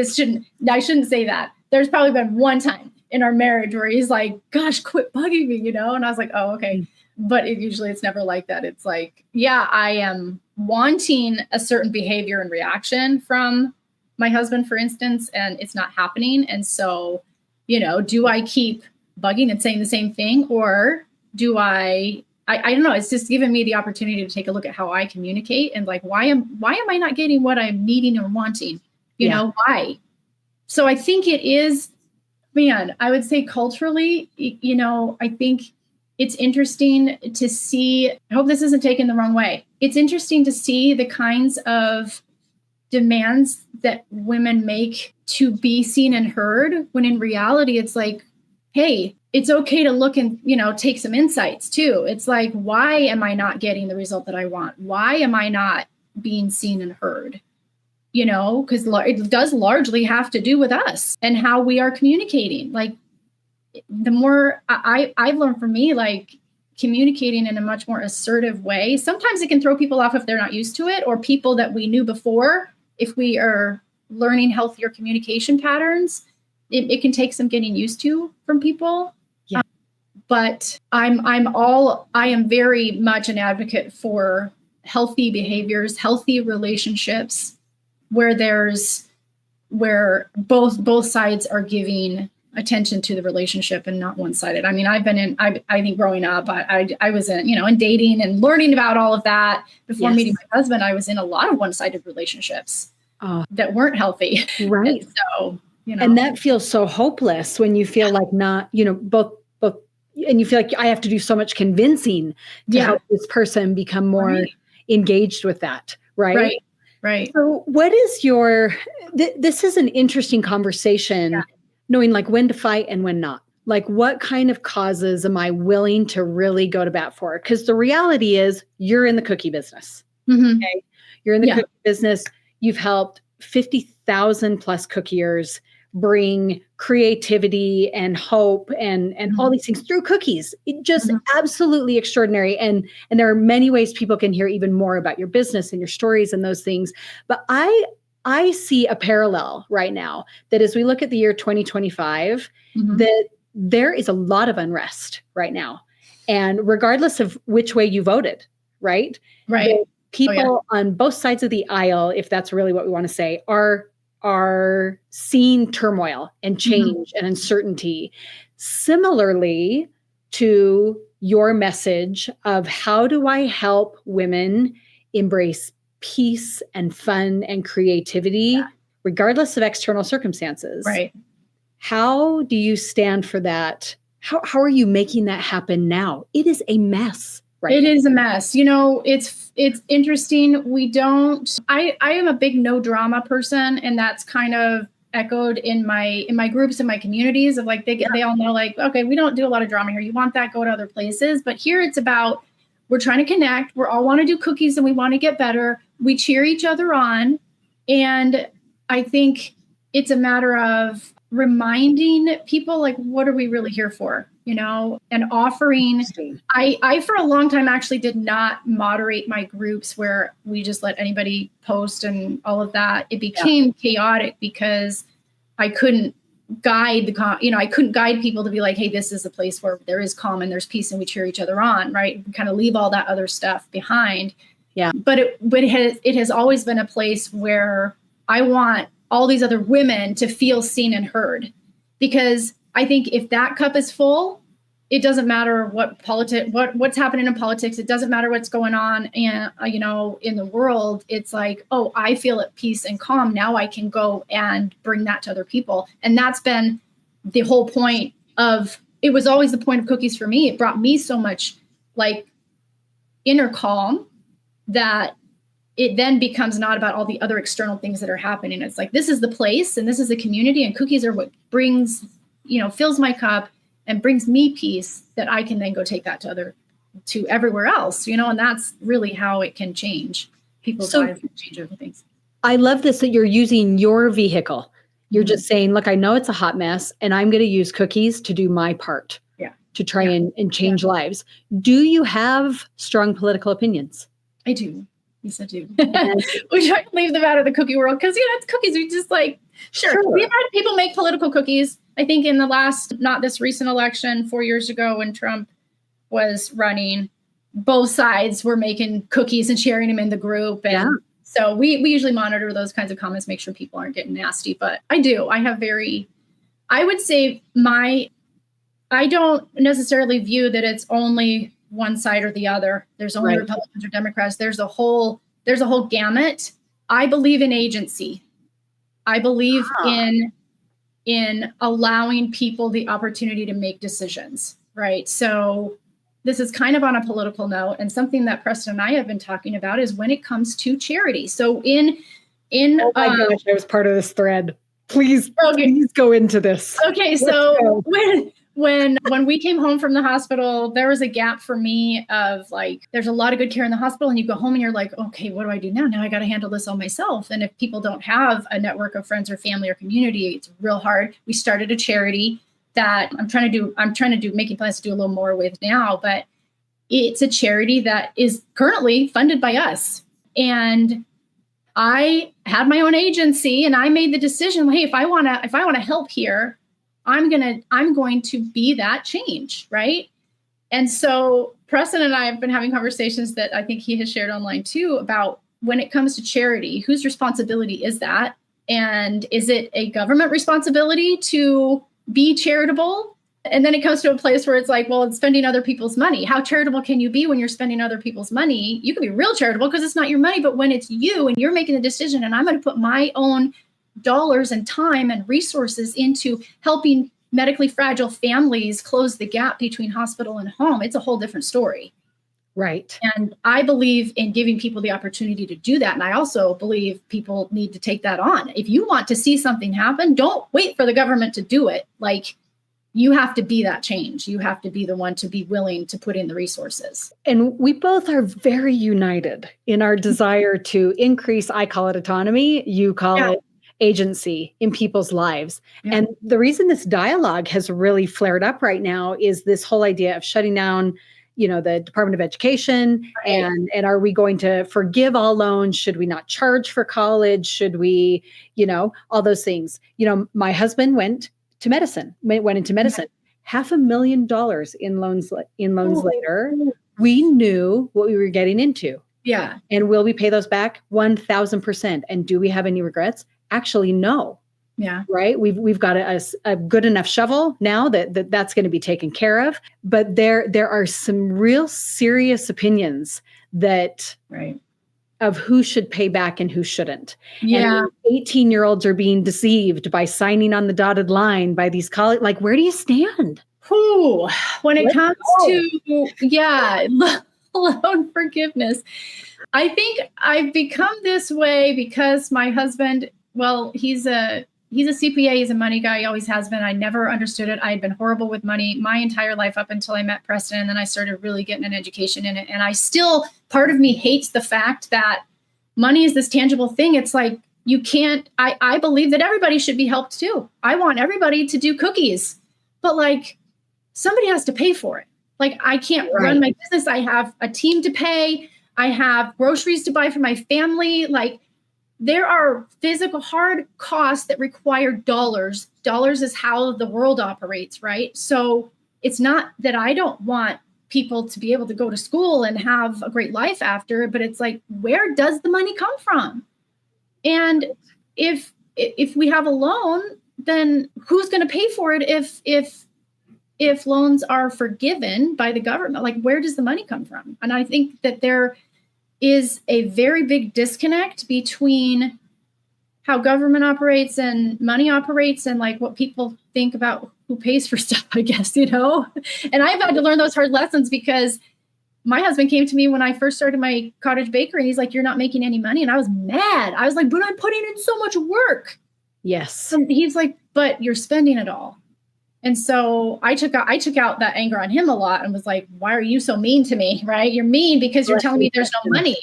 shouldn't say that. There's probably been one time in our marriage where he's like, gosh, quit bugging me, And I was like, oh, okay. But it's never like that. It's like, I am wanting a certain behavior and reaction from my husband, for instance, and it's not happening. And so, do I keep bugging and saying the same thing or do I don't know. It's just given me the opportunity to take a look at how I communicate and like, why am I not getting what I'm needing or wanting? Why? So I think it is, I would say culturally, I think it's interesting to see, I hope this isn't taken the wrong way. It's interesting to see the kinds of demands that women make to be seen and heard when in reality, it's like, hey, it's okay to look and, take some insights too. It's like, why am I not getting the result that I want? Why am I not being seen and heard? Because it does largely have to do with us and how we are communicating. Like the more I've learned from me, like communicating in a much more assertive way, sometimes it can throw people off if they're not used to it, or people that we knew before, if we are learning healthier communication patterns, it can take some getting used to from people. Yeah. But I am very much an advocate for healthy behaviors, healthy relationships, where both sides are giving attention to the relationship and not one-sided. I mean, I think growing up, I was in dating and learning about all of that before meeting my husband. I was in a lot of one-sided relationships that weren't healthy. Right. And so, and that feels so hopeless when you feel like not, both, and you feel like I have to do so much convincing to help this person become more engaged with that. Right. Right. So, what is your? This is an interesting conversation, knowing like when to fight and when not. Like, what kind of causes am I willing to really go to bat for? Because the reality is, you're in the cookie business. Mm-hmm. Okay, you're in the cookie business. You've helped 50,000 plus cookiers bring creativity and hope and all these things through cookies. It just absolutely extraordinary. And there are many ways people can hear even more about your business and your stories and those things. But I see a parallel right now that as we look at the year 2025, that there is a lot of unrest right now. And regardless of which way you voted, right? Right. People on both sides of the aisle, if that's really what we want to say, are seeing turmoil and change and uncertainty. Similarly to your message of how do I help women embrace peace and fun and creativity, regardless of external circumstances. Right. How do you stand for that? How are you making that happen now? It is a mess. Right. It is a mess. You know, it's interesting. I am a big no drama person, and that's kind of echoed in my groups and my communities of like, they all know like, okay, we don't do a lot of drama here. You want that, go to other places. But here it's about, we're trying to connect. We all want to do cookies and we want to get better. We cheer each other on. And I think it's a matter of reminding people like, what are we really here for? You know, and offering, I for a long time actually did not moderate my groups where we just let anybody post and all of that. It became chaotic because I couldn't guide I couldn't guide people to be like, hey, this is a place where there is calm and there's peace and we cheer each other on, right? We kind of leave all that other stuff behind. Yeah. But it has always been a place where I want all these other women to feel seen and heard, because I think if that cup is full, it doesn't matter what's happening in politics. It doesn't matter what's going on in the world. It's like, oh, I feel at peace and calm. Now I can go and bring that to other people. And that's been the whole point of, it was always the point of cookies for me. It brought me so much like inner calm that it then becomes not about all the other external things that are happening. It's like, this is the place and this is the community, and cookies are what brings, fills my cup and brings me peace that I can then go take that to everywhere else, and that's really how it can change people's lives and change other things. I love this, that you're using your vehicle. You're just saying, look, I know it's a hot mess and I'm going to use cookies to do my part to try and change lives. Do you have strong political opinions? I do. Yes, I do. We try to leave them out of the cookie world because, it's cookies. We just sure. We've had people make political cookies. I think in the last, not this recent election, 4 years ago when Trump was running, both sides were making cookies and sharing them in the group. And so we usually monitor those kinds of comments, make sure people aren't getting nasty. But I would say I don't necessarily view that it's only one side or the other. There's only Republicans or Democrats. There's a whole gamut. I believe in agency. I believe in allowing people the opportunity to make decisions, right? So this is kind of on a political note, and something that Preston and I have been talking about is when it comes to charity. So oh my gosh, I was part of this thread. Please go into this. Okay, so when we came home from the hospital, there was a gap for me of like, there's a lot of good care in the hospital and you go home and you're like, okay, what do I do now? Now I got to handle this all myself. And if people don't have a network of friends or family or community, it's real hard. We started a charity that I'm trying to do making plans to do a little more with now, but it's a charity that is currently funded by us. And I had my own agency and I made the decision, hey, if I want to help here, I'm going to be that change, right? And so Preston and I have been having conversations that I think he has shared online too about when it comes to charity, whose responsibility is that? And is it a government responsibility to be charitable? And then it comes to a place where it's like, well, it's spending other people's money. How charitable can you be when you're spending other people's money? You can be real charitable because it's not your money, but when it's you and you're making the decision and I'm going to put my own dollars and time and resources into helping medically fragile families close the gap between hospital and home, it's a whole different story. Right. And I believe in giving people the opportunity to do that. And I also believe people need to take that on. If you want to see something happen, don't wait for the government to do it. Like, you have to be that change. You have to be the one to be willing to put in the resources. And we both are very united in our desire to increase, I call it autonomy, you call it agency in people's lives. Yeah. And the reason this dialogue has really flared up right now is this whole idea of shutting down, the Department of Education. Right. And are we going to forgive all loans? Should we not charge for college? Should we, all those things? My husband went into medicine. $500,000 in loans later. We knew what we were getting into. Yeah. And will we pay those back? 1,000%. And do we have any regrets? Actually, no. Yeah. Right. We've got a good enough shovel now that's going to be taken care of. But there are some real serious opinions that of who should pay back and who shouldn't. Yeah. And 18-year-olds are being deceived by signing on the dotted line by these college. Like, where do you stand? When it comes to loan forgiveness, I think I've become this way because my husband, he's a CPA, he's a money guy, he always has been. I never understood it. I had been horrible with money my entire life up until I met Preston, and then I started really getting an education in it. And I still, part of me hates the fact that money is this tangible thing. It's like, you can't, I believe that everybody should be helped too. I want everybody to do cookies, but like, somebody has to pay for it. Like, I can't run my business. I have a team to pay. I have groceries to buy for my family. Like, there are physical hard costs that require dollars. Dollars is how the world operates, right? So it's not that I don't want people to be able to go to school and have a great life after, but it's like, where does the money come from? And if we have a loan, then who's going to pay for it if loans are forgiven by the government? Like, where does the money come from? And I think that there is a very big disconnect between how government operates and money operates and like what people think about who pays for stuff, I guess, And I've had to learn those hard lessons because my husband came to me when I first started my cottage bakery and he's like, "You're not making any money." And I was mad. I was like, "But I'm putting in so much work." Yes. And he's like, "But you're spending it all." And so I took out that anger on him a lot and was like, "Why are you so mean to me?" Right? You're mean because you're telling me there's no money.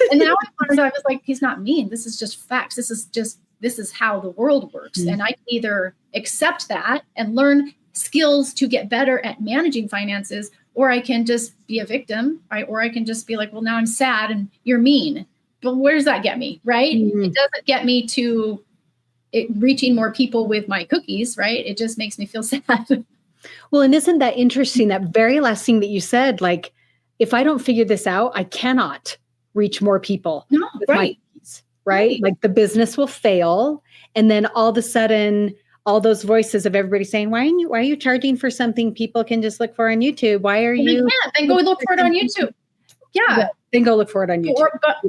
And now I was like, he's not mean. This is just facts. This is how the world works. Mm-hmm. And I can either accept that and learn skills to get better at managing finances, or I can just be a victim, right? Or I can just be like, well, now I'm sad and you're mean. But where does that get me? Right? Mm-hmm. It doesn't get me to reaching more people with my cookies, right? It just makes me feel sad. Well, and isn't that interesting? That very last thing that you said, like, if I don't figure this out, I cannot reach more people with my cookies, right? Like, the business will fail. And then all of a sudden, all those voices of everybody saying, why are you charging for something people can just look for on YouTube? Why are you? Then go look for it on YouTube. Yeah. Then go look for it on YouTube.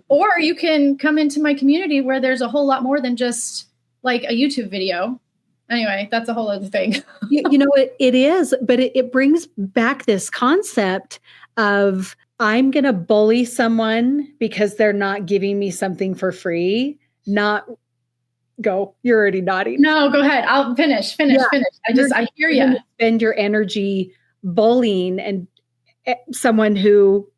Or you can come into my community where there's a whole lot more than just like a YouTube video. Anyway, that's a whole other thing. It is, but it brings back this concept of I'm going to bully someone because they're not giving me something for free. Not go. You're already nodding. No, go ahead. I'll finish. I hear you. Spend your energy bullying and someone who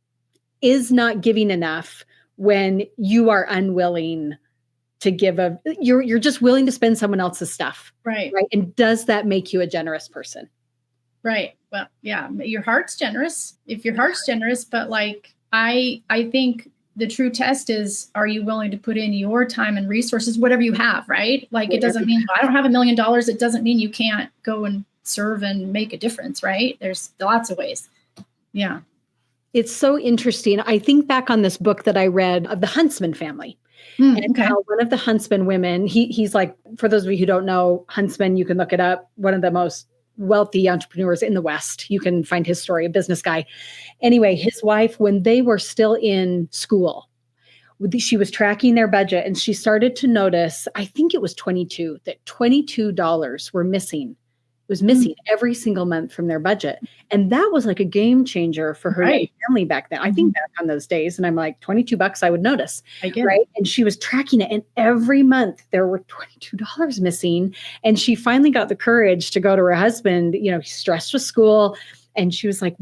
is not giving enough when you are unwilling to give you're just willing to spend someone else's stuff. Right. And does that make you a generous person? Right. Well, yeah, your heart's generous. If your heart's generous, but like, I think the true test is, are you willing to put in your time and resources, whatever you have, right? Like, it doesn't mean I don't have $1 million. It doesn't mean you can't go and serve and make a difference, right? There's lots of ways. Yeah. It's so interesting. I think back on this book that I read of the Huntsman family. And how one of the Huntsman women, he's like, for those of you who don't know, Huntsman, you can look it up, one of the most wealthy entrepreneurs in the West. You can find his story, a business guy. Anyway, his wife, when they were still in school, she was tracking their budget and she started to notice, I think it was that $22 were missing was missing every single month from their budget. And that was like a game changer for her Right. family back then. I think back on those days and I'm like, $22 I would notice. I get Right. And she was tracking it. And every month there were $22 missing. And she finally got the courage to go to her husband, you know, he's stressed with school. And she was like,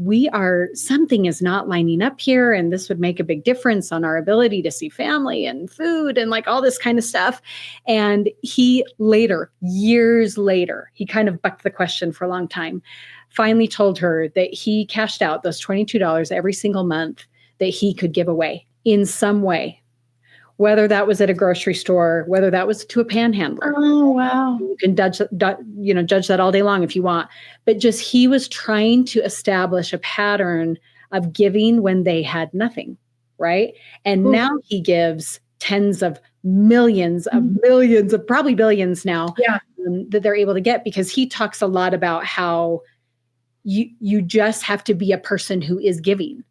something is not lining up here. And this would make a big difference on our ability to see family and food and like all this kind of stuff. And he later, years later, he kind of bucked the question for a long time, finally told her that he cashed out those $22 every single month that he could give away in some way. Whether that was at a grocery store, whether that was to a panhandler. Oh, wow. You can judge that all day long if you want. But just he was trying to establish a pattern of giving when they had nothing, right? And now he gives tens of millions of probably billions now that they're able to get, because he talks a lot about how you just have to be a person who is giving.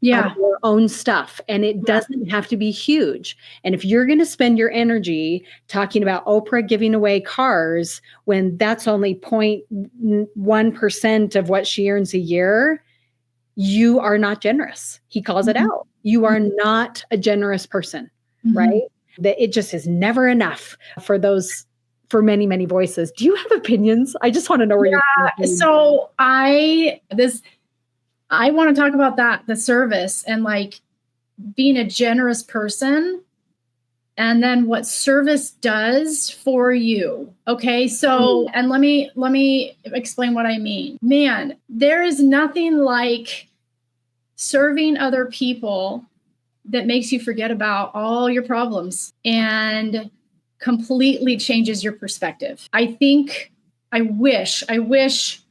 Of your own stuff. And it doesn't have to be huge. And if you're going to spend your energy talking about Oprah giving away cars when that's only 0.1% of what she earns a year, you are not generous. He calls it out. You are not a generous person, right? That it just is never enough for many, many voices. Do you have opinions? I just want to know where you're coming from. So I want to talk about that, the service and like being a generous person and then what service does for you. Okay. So, and let me explain what I mean. Man, there is nothing like serving other people that makes you forget about all your problems and completely changes your perspective. I wish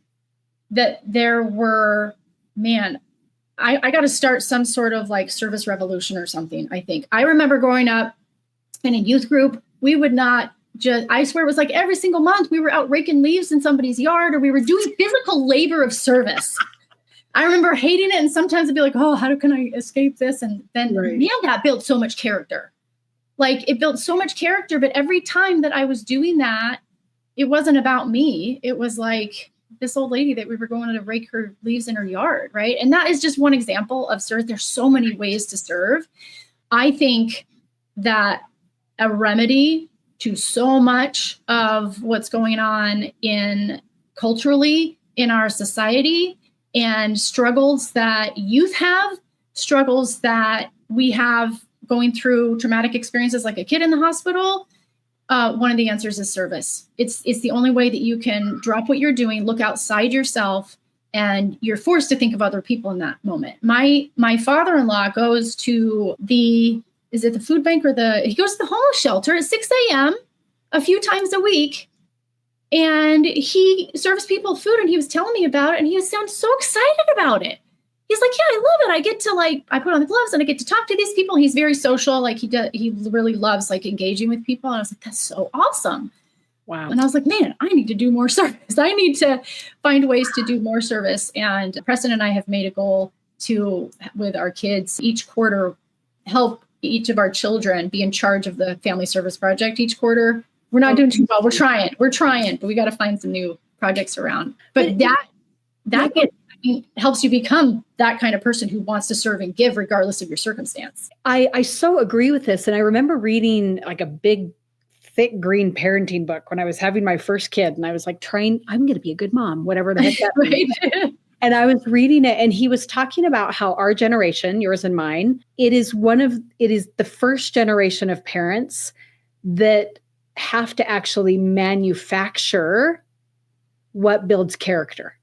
that there were, man, I got to start some sort of like service revolution or something. I think I remember growing up in a youth group, we would not I swear it was like every single month we were out raking leaves in somebody's yard or we were doing physical labor of service. I remember hating it. And sometimes I'd be like, oh, how can I escape this? And then that built so much character. Like it built so much character. But every time that I was doing that, it wasn't about me. It was like this old lady that we were going to rake her leaves in her yard, right? And that is just one example of serve. There's so many ways to serve. I think that a remedy to so much of what's going on culturally in our society and struggles that youth have, struggles that we have going through traumatic experiences like a kid in the hospital, one of the answers is service. It's the only way that you can drop what you're doing, look outside yourself, and you're forced to think of other people in that moment. My father-in-law goes to the food bank he goes to the homeless shelter at 6 a.m. a few times a week, and he serves people food, and he was telling me about it, and he sounds so excited about it. He's like, yeah, I love it. I get to I put on the gloves and I get to talk to these people. He's very social. Like he really loves like engaging with people. And I was like, that's so awesome. Wow. And I was like, man, I need to do more service. I need to find ways to do more service. And Preston and I have made a goal to, with our kids, each quarter, help each of our children be in charge of the family service project each quarter. We're not doing too well. We're trying, but we got to find some new projects around. But that helps you become that kind of person who wants to serve and give regardless of your circumstance. I so agree with this. And I remember reading like a big, thick green parenting book when I was having my first kid. And I was like I'm going to be a good mom, whatever the heck that means. And I was reading it and he was talking about how our generation, yours and mine, it is the first generation of parents that have to actually manufacture what builds character.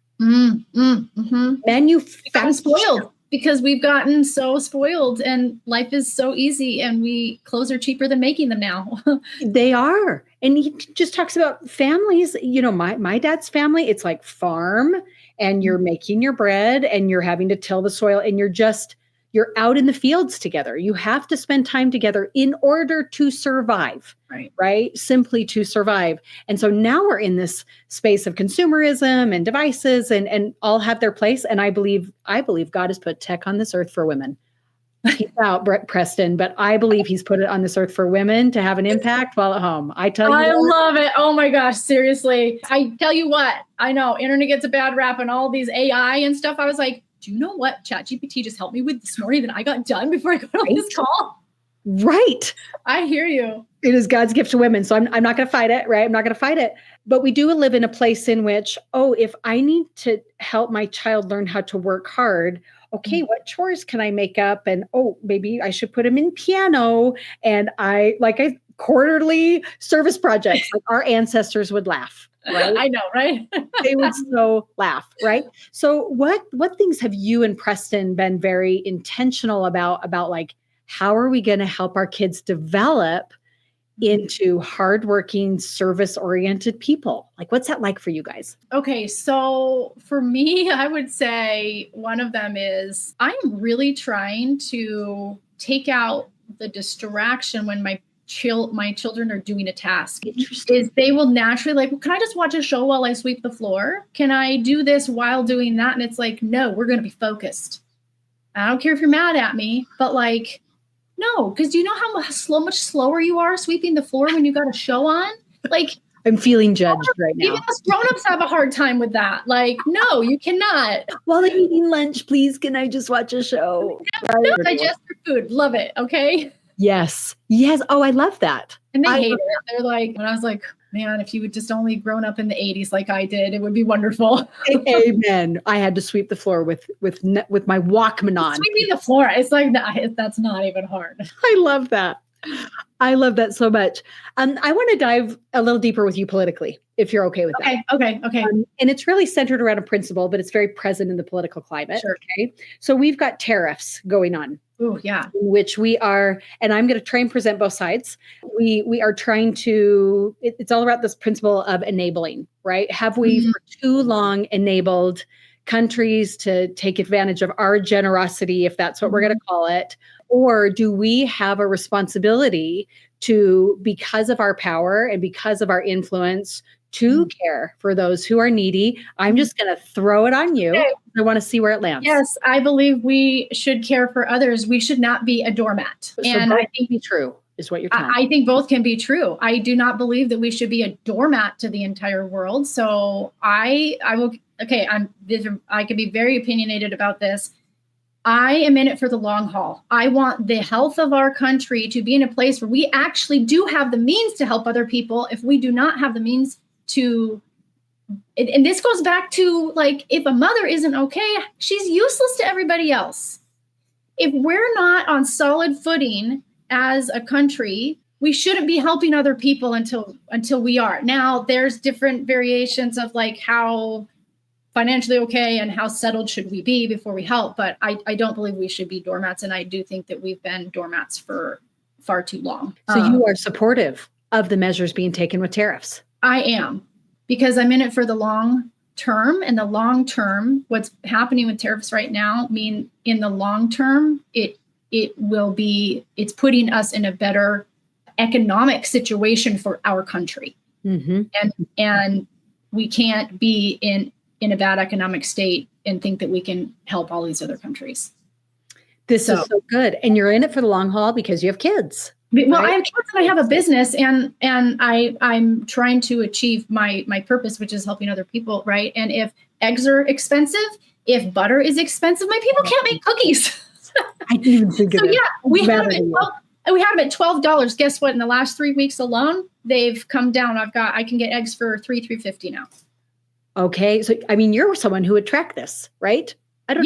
Manufacture. Spoiled because we've gotten so spoiled and life is so easy and clothes are cheaper than making them now. They are. And he just talks about families, my dad's family, it's like farm and you're making your bread and you're having to till the soil and you're out in the fields together. You have to spend time together in order to survive, right? Simply to survive. And so now we're in this space of consumerism and devices and all have their place. And I believe God has put tech on this earth for women. Peace out, Preston. But I believe he's put it on this earth for women to have an impact while at home. I tell you, I love it. Oh my gosh, seriously. I tell you what, I know internet gets a bad rap and all these AI and stuff. I was like, do you know what ChatGPT just helped me with this morning that I got done before I got on this call? Right. I hear you. It is God's gift to women. So I'm not going to fight it, right? I'm not going to fight it. But we do live in a place in which, if I need to help my child learn how to work hard, okay, what chores can I make up? And maybe I should put him in piano. And quarterly service projects, like our ancestors would laugh. Right? I know, right? They would so laugh, right? So what things have you and Preston been very intentional about like, how are we going to help our kids develop into hardworking, service-oriented people? Like, what's that like for you guys? Okay, so for me, I would say one of them is I'm really trying to take out the distraction when my children are doing a task. Is they will naturally like, well, can I just watch a show while I sweep the floor? Can I do this while doing that? And it's like, no, we're going to be focused. I don't care if you're mad at me, but like, no, because do you know how much slower you are sweeping the floor when you got a show on? Like, I'm feeling judged right now. Even us grown-ups have a hard time with that. Like, no, you cannot. While I'm eating lunch, please, can I just watch a show? No, digest your food. Love it. Okay. Yes. Yes. Oh, I love that. And they hate it. They're like, when I was like, man, if you would just only grown up in the 80s like I did, it would be wonderful. Amen. I had to sweep the floor with my Walkman on. Sweeping the floor. It's like, that's not even hard. I love that. I love that so much. I want to dive a little deeper with you politically, if you're okay with that. Okay. And it's really centered around a principle, but it's very present in the political climate. Sure. Okay. So we've got tariffs going on. Oh, yeah. In which we are, and I'm going to try and present both sides. We are trying to, it's all about this principle of enabling, right? Have we for too long enabled countries to take advantage of our generosity, if that's what we're going to call it? Or do we have a responsibility to, because of our power and because of our influence, to care for those who are needy? I'm just going to throw it on you. Okay. I want to see where it lands. Yes, I believe we should care for others. We should not be a doormat. So and I think be true is what you're telling me. I think both can be true. I do not believe that we should be a doormat to the entire world. So I will. Okay, I can be very opinionated about this. I am in it for the long haul. I want the health of our country to be in a place where we actually do have the means to help other people. If we do not have the means to, and this goes back to like, if a mother isn't okay, she's useless to everybody else. If we're not on solid footing as a country, we shouldn't be helping other people until we are. Now, there's different variations of like how financially okay and how settled should we be before we help. But I don't believe we should be doormats. And I do think that we've been doormats for far too long. So you are supportive of the measures being taken with tariffs? I am, because I'm in it for the long term. And the long term, what's happening with tariffs right now, in the long term, it's putting us in a better economic situation for our country. Mm-hmm. And we can't be in a bad economic state and think that we can help all these other countries. This is so good. And you're in it for the long haul because you have kids. Well, right? I have kids and I have a business, and I'm trying to achieve my purpose, which is helping other people, right? And if eggs are expensive, if butter is expensive, my people can't make cookies. I didn't even think of it. So yeah, we had them at $12. Guess what? In the last 3 weeks alone, they've come down. I can get eggs for $3.50 now. Okay. So, you're someone who would track this, right? I've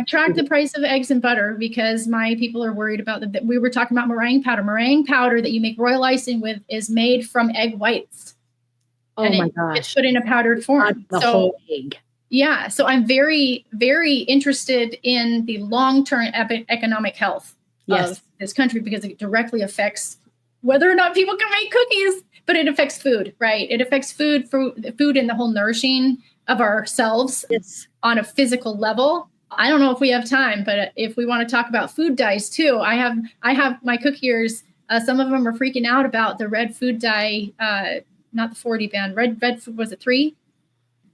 tracked the price of eggs and butter because my people are worried about that. We were talking about meringue powder. Meringue powder that you make royal icing with is made from egg whites. Oh my gosh. It's put in a powdered form. The whole egg. Yeah. So I'm very, very interested in the long-term economic health of this country because it directly affects whether or not people can make cookies, but it affects food, right? It affects food and the whole nourishing of ourselves on a physical level. I don't know if we have time, but if we want to talk about food dyes too, I have my cookiers. Some of them are freaking out about the red food dye, not the 40 band, red food, was it 3?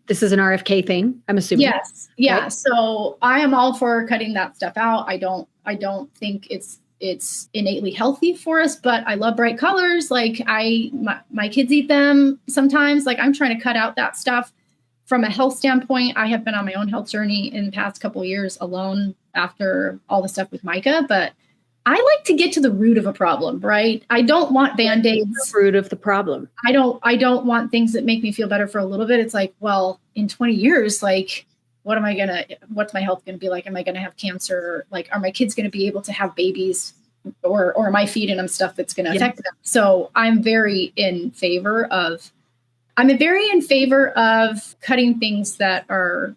This is an RFK thing, I'm assuming. Yes. Yeah. Right? So I am all for cutting that stuff out. I don't think it's innately healthy for us, but I love bright colors. Like my kids eat them sometimes. Like I'm trying to cut out that stuff from a health standpoint. I have been on my own health journey in the past couple of years alone after all the stuff with Micah, but I like to get to the root of a problem, right? I don't want Band-Aids. The root of the problem. I don't want things that make me feel better for a little bit. It's like, well, in 20 years, like, what's my health going to be like? Am I going to have cancer? Like, are my kids going to be able to have babies, or am I feeding them stuff that's going to affect them? So I'm very in favor of cutting things that are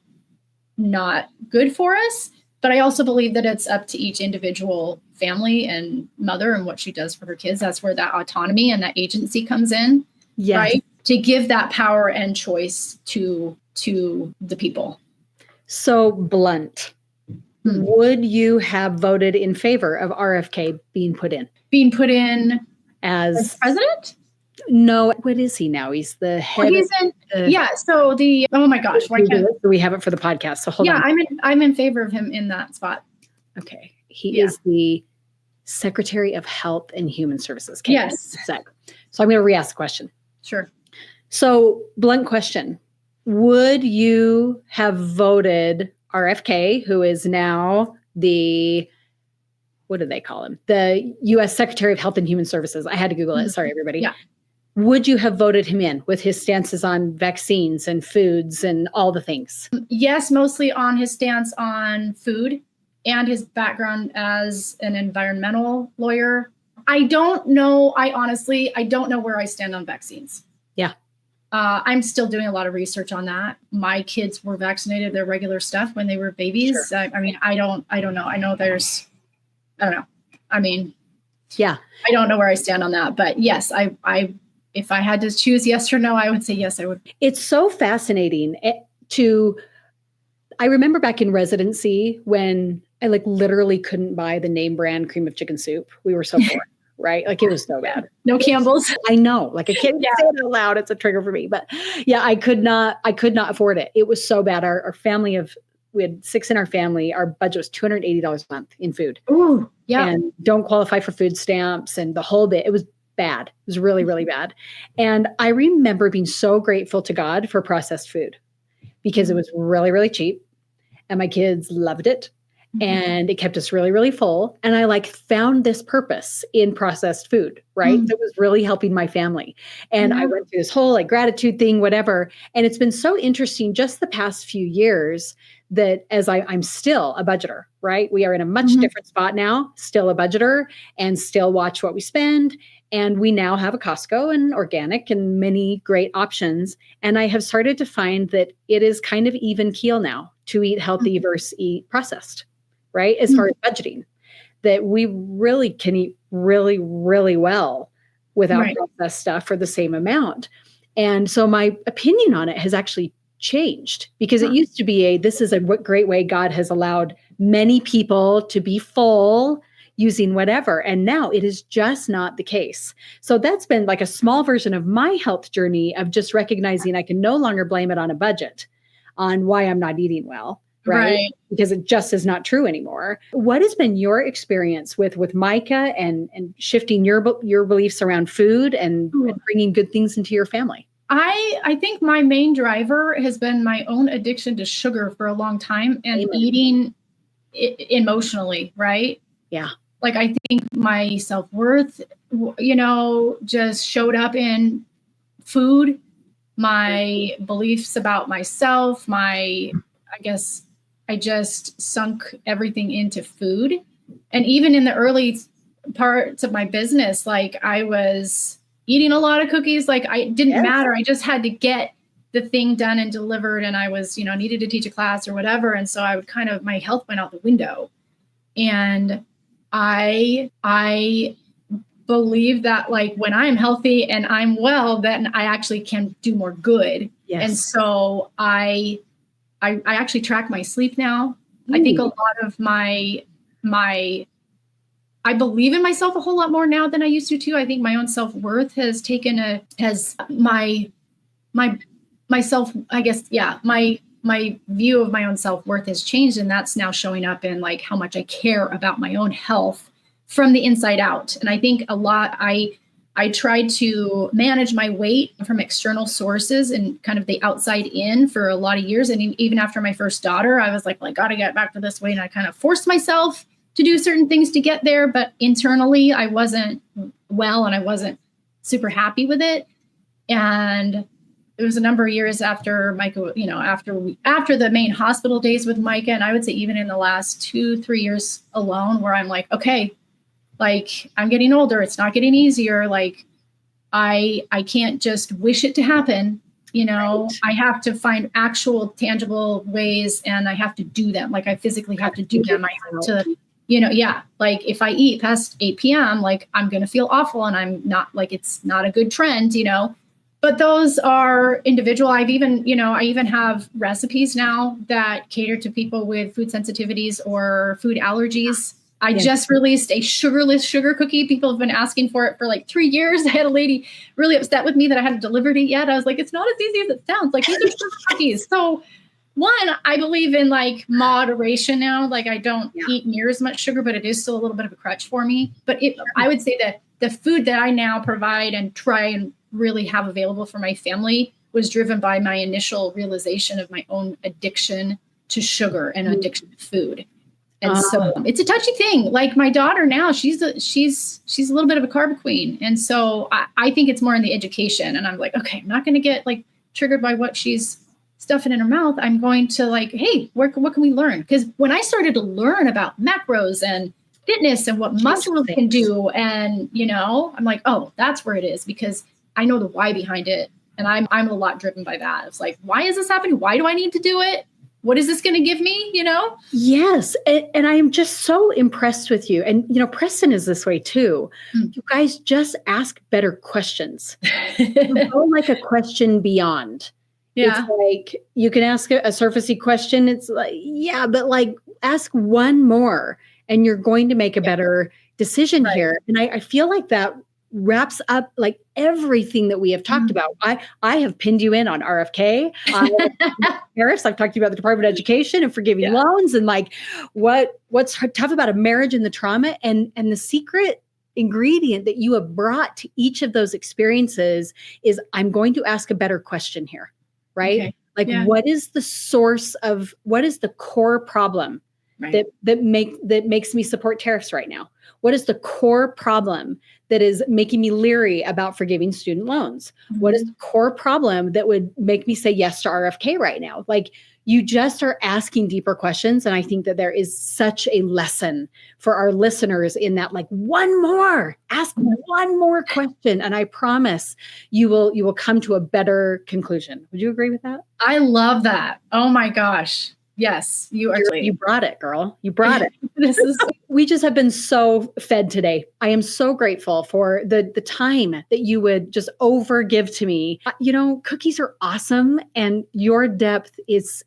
not good for us. But I also believe that it's up to each individual family and mother and what she does for her kids. That's where that autonomy and that agency comes in, right? To give that power and choice to the people. So blunt. Would you have voted in favor of RFK being put in? Being put in as president? No, what is he now? He's the head. So oh my gosh, why can't we have it for the podcast? So hold on. Yeah, I'm in favor of him in that spot. Okay, he is the Secretary of Health and Human Services. Okay, yes. So I'm going to re-ask the question. Sure. So blunt question: would you have voted RFK, who is now the what do they call him? The U.S. Secretary of Health and Human Services. I had to Google it. Sorry, everybody. Yeah. Would you have voted him in with his stances on vaccines and foods and all the things? Yes, mostly on his stance on food and his background as an environmental lawyer. I don't know. I don't know where I stand on vaccines. Yeah. I'm still doing a lot of research on that. My kids were vaccinated their regular stuff when they were babies. Sure. I don't know. I don't know. I don't know where I stand on that, but yes, if I had to choose yes or no, I would say yes, I would. It's so fascinating I remember back in residency when I literally couldn't buy the name brand cream of chicken soup. We were so poor, right? Like it was so bad. No Campbell's. I know, like I can't say it out loud. It's a trigger for me, but yeah, I could not afford it. It was so bad. Our family we had 6 in our family. Our budget was $280 a month in food. Ooh, yeah. And don't qualify for food stamps and the whole bit. It was bad. It was really, really bad. And I remember being so grateful to God for processed food because it was really, really cheap. And my kids loved it. And it kept us really, really full. And I found this purpose in processed food, right? That was really helping my family. And I went through this whole gratitude thing, whatever. And it's been so interesting just the past few years that as I'm still a budgeter, right? We are in a much different spot now, still a budgeter and still watch what we spend. And we now have a Costco and organic and many great options. And I have started to find that it is kind of even keel now to eat healthy versus eat processed, right? As far as budgeting, that we really can eat really, really well without processed stuff for the same amount. And so my opinion on it has actually changed because it used to be this is a great way God has allowed many people to be full using whatever. And now it is just not the case. So that's been a small version of my health journey of just recognizing I can no longer blame it on a budget on why I'm not eating well. Right. Because it just is not true anymore. What has been your experience with Micah and shifting your beliefs around food and bringing good things into your family? I think my main driver has been my own addiction to sugar for a long time and eating emotionally, right? Yeah. I think my self-worth, just showed up in food, my beliefs about myself, I just sunk everything into food. And even in the early parts of my business, I was eating a lot of cookies. I didn't matter. I just had to get the thing done and delivered. And I was, needed to teach a class or whatever. And so I would my health went out the window. And I believe that when I'm healthy and I'm well, then I actually can do more good. Yes. And so I actually track my sleep now. Ooh. I think a lot of I believe in myself a whole lot more now than I used to too. I think my own self-worth has my myself, I guess, yeah, my view of my own self-worth has changed, and that's now showing up in like how much I care about my own health from the inside out. And I think a lot, I tried to manage my weight from external sources and kind of the outside in for a lot of years. And even after my first daughter, I was like, well, I got to get back to this weight. And I kind of forced myself to do certain things to get there. But internally, I wasn't well, and I wasn't super happy with it. And it was a number of years after Micah, after the main hospital days with Micah, and I would say even in the last 2-3 years alone, where I'm like, okay, like I'm getting older, it's not getting easier. Like I can't just wish it to happen. Right. I have to find actual tangible ways, and I have to do them. Like I physically have to do them. I have to, like if I eat past 8 p.m., like I'm going to feel awful, and I'm not, like, it's not a good trend, But those are individual. I even have recipes now that cater to people with food sensitivities or food allergies. I just released a sugarless sugar cookie. People have been asking for it for like 3 years. I had a lady really upset with me that I hadn't delivered it yet. I was like, it's not as easy as it sounds. Like, these are sugar cookies. So one, I believe in like moderation now. Like I don't eat near as much sugar, but it is still a little bit of a crutch for me. But I would say that the food that I now provide and try and really have available for my family was driven by my initial realization of my own addiction to sugar and addiction to food. And so it's a touchy thing. Like my daughter now, she's a little bit of a carb queen. And so I think it's more in the education. And I'm like, okay, I'm not going to get like triggered by what she's stuffing in her mouth. I'm going to like, hey, what can we learn? Because when I started to learn about macros and fitness and what muscle can do, and I'm like, oh, that's where it is, because I know the why behind it. And I'm a lot driven by that. It's like, why is this happening? Why do I need to do it? What is this going to give me? Yes. And I am just so impressed with you. And, Preston is this way too. You guys just ask better questions. Go like a question beyond. Yeah. It's like, you can ask a surfacey question. It's like, yeah, but like ask one more and you're going to make a better decision here. And I feel like that wraps up like everything that we have talked about. I have pinned you in on RFK, tariffs. I've talked to you about the Department of Education and forgiving loans, and like what's tough about a marriage and the trauma, and the secret ingredient that you have brought to each of those experiences is, I'm going to ask a better question here, right? Okay. Like, what is the source of, what is the core problem that makes me support tariffs right now? What is the core problem that is making me leery about forgiving student loans? What is the core problem that would make me say yes to RFK right now? Like, you just are asking deeper questions. And I think that there is such a lesson for our listeners in that, like, ask one more question. And I promise you will come to a better conclusion. Would you agree with that? I love that. Oh my gosh. Yes, you brought it, girl. You brought it. We just have been so fed today. I am so grateful for the time that you would just overgive to me. Cookies are awesome, and your depth is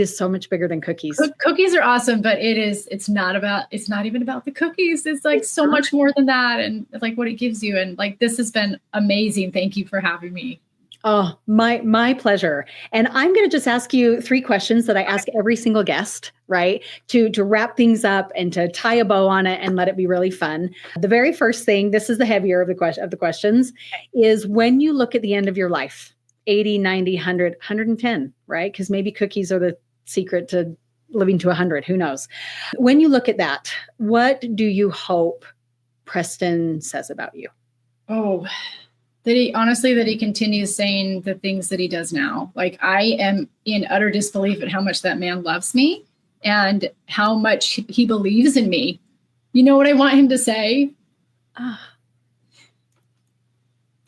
so much bigger than cookies. Cookies are awesome, but it's not even about the cookies. It's like so much more than that, and like what it gives you. And like, this has been amazing. Thank you for having me. Oh, my pleasure. And I'm going to just ask you 3 questions that I ask every single guest, right? To wrap things up and to tie a bow on it and let it be really fun. The very first thing, this is the heavier of the questions, is when you look at the end of your life, 80, 90, 100, 110, right? Because maybe cookies are the secret to living to 100. Who knows? When you look at that, what do you hope Preston says about you? Oh, that he continues saying the things that he does now. Like, I am in utter disbelief at how much that man loves me and how much he believes in me. You know what I want him to say?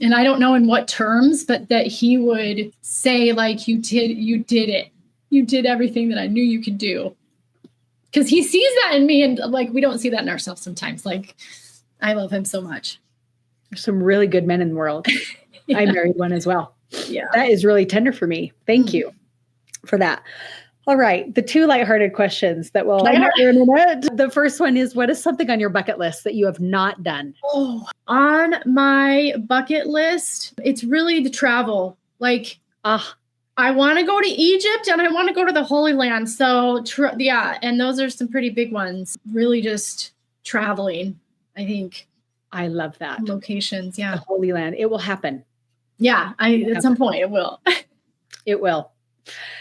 And I don't know in what terms, but that he would say, like, you did it. You did everything that I knew you could do. Because he sees that in me, and like, we don't see that in ourselves sometimes. Like, I love him so much. There's some really good men in the world. I married one as well. Yeah. That is really tender for me. Thank you for that. All right. The 2 lighthearted questions that will The first one is, what is something on your bucket list that you have not done? Oh, on my bucket list, it's really the travel. Like, I want to go to Egypt and I want to go to the Holy Land. So yeah, and those are some pretty big ones. Really just traveling, I think. I love that. Locations, yeah. The Holy Land. It will happen. Yeah, at some point it will. It will.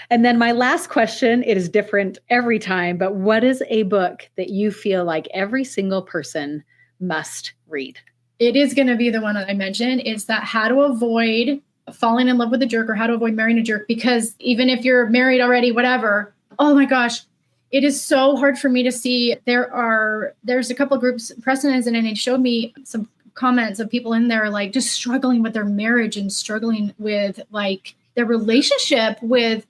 And then my last question, it is different every time, but what is a book that you feel like every single person must read? It is going to be the one that I mentioned. It's that How to Avoid Falling in Love with a Jerk, or How to Avoid Marrying a Jerk, because even if you're married already, whatever, oh my gosh, it is so hard for me to see. There's a couple of groups, Preston is in, and he showed me some comments of people in there like just struggling with their marriage and struggling with like their relationship with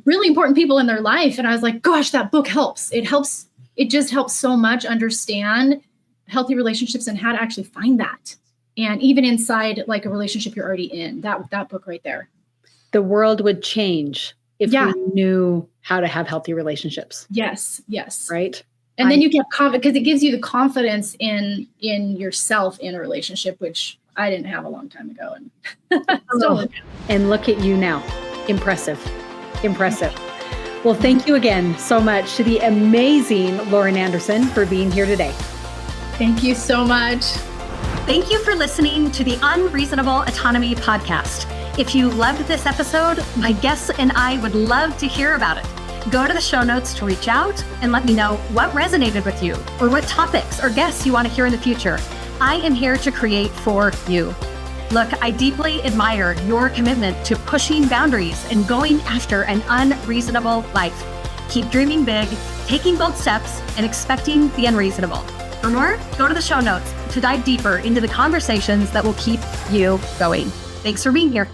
really important people in their life. And I was like, gosh, that book helps. It just helps so much understand healthy relationships and how to actually find that. And even inside like a relationship you're already in, that book right there. The world would change if we knew how to have healthy relationships. Yes. Right. And then you get confident because it gives you the confidence in yourself in a relationship, which I didn't have a long time ago. And look at you now. Impressive. Well, thank you again so much to the amazing Lauren Anderson for being here today. Thank you so much. Thank you for listening to the Unreasonable Autonomy podcast. If you loved this episode, my guests and I would love to hear about it. Go to the show notes to reach out and let me know what resonated with you or what topics or guests you want to hear in the future. I am here to create for you. Look, I deeply admire your commitment to pushing boundaries and going after an unreasonable life. Keep dreaming big, taking bold steps, and expecting the unreasonable. For more, go to the show notes to dive deeper into the conversations that will keep you going. Thanks for being here.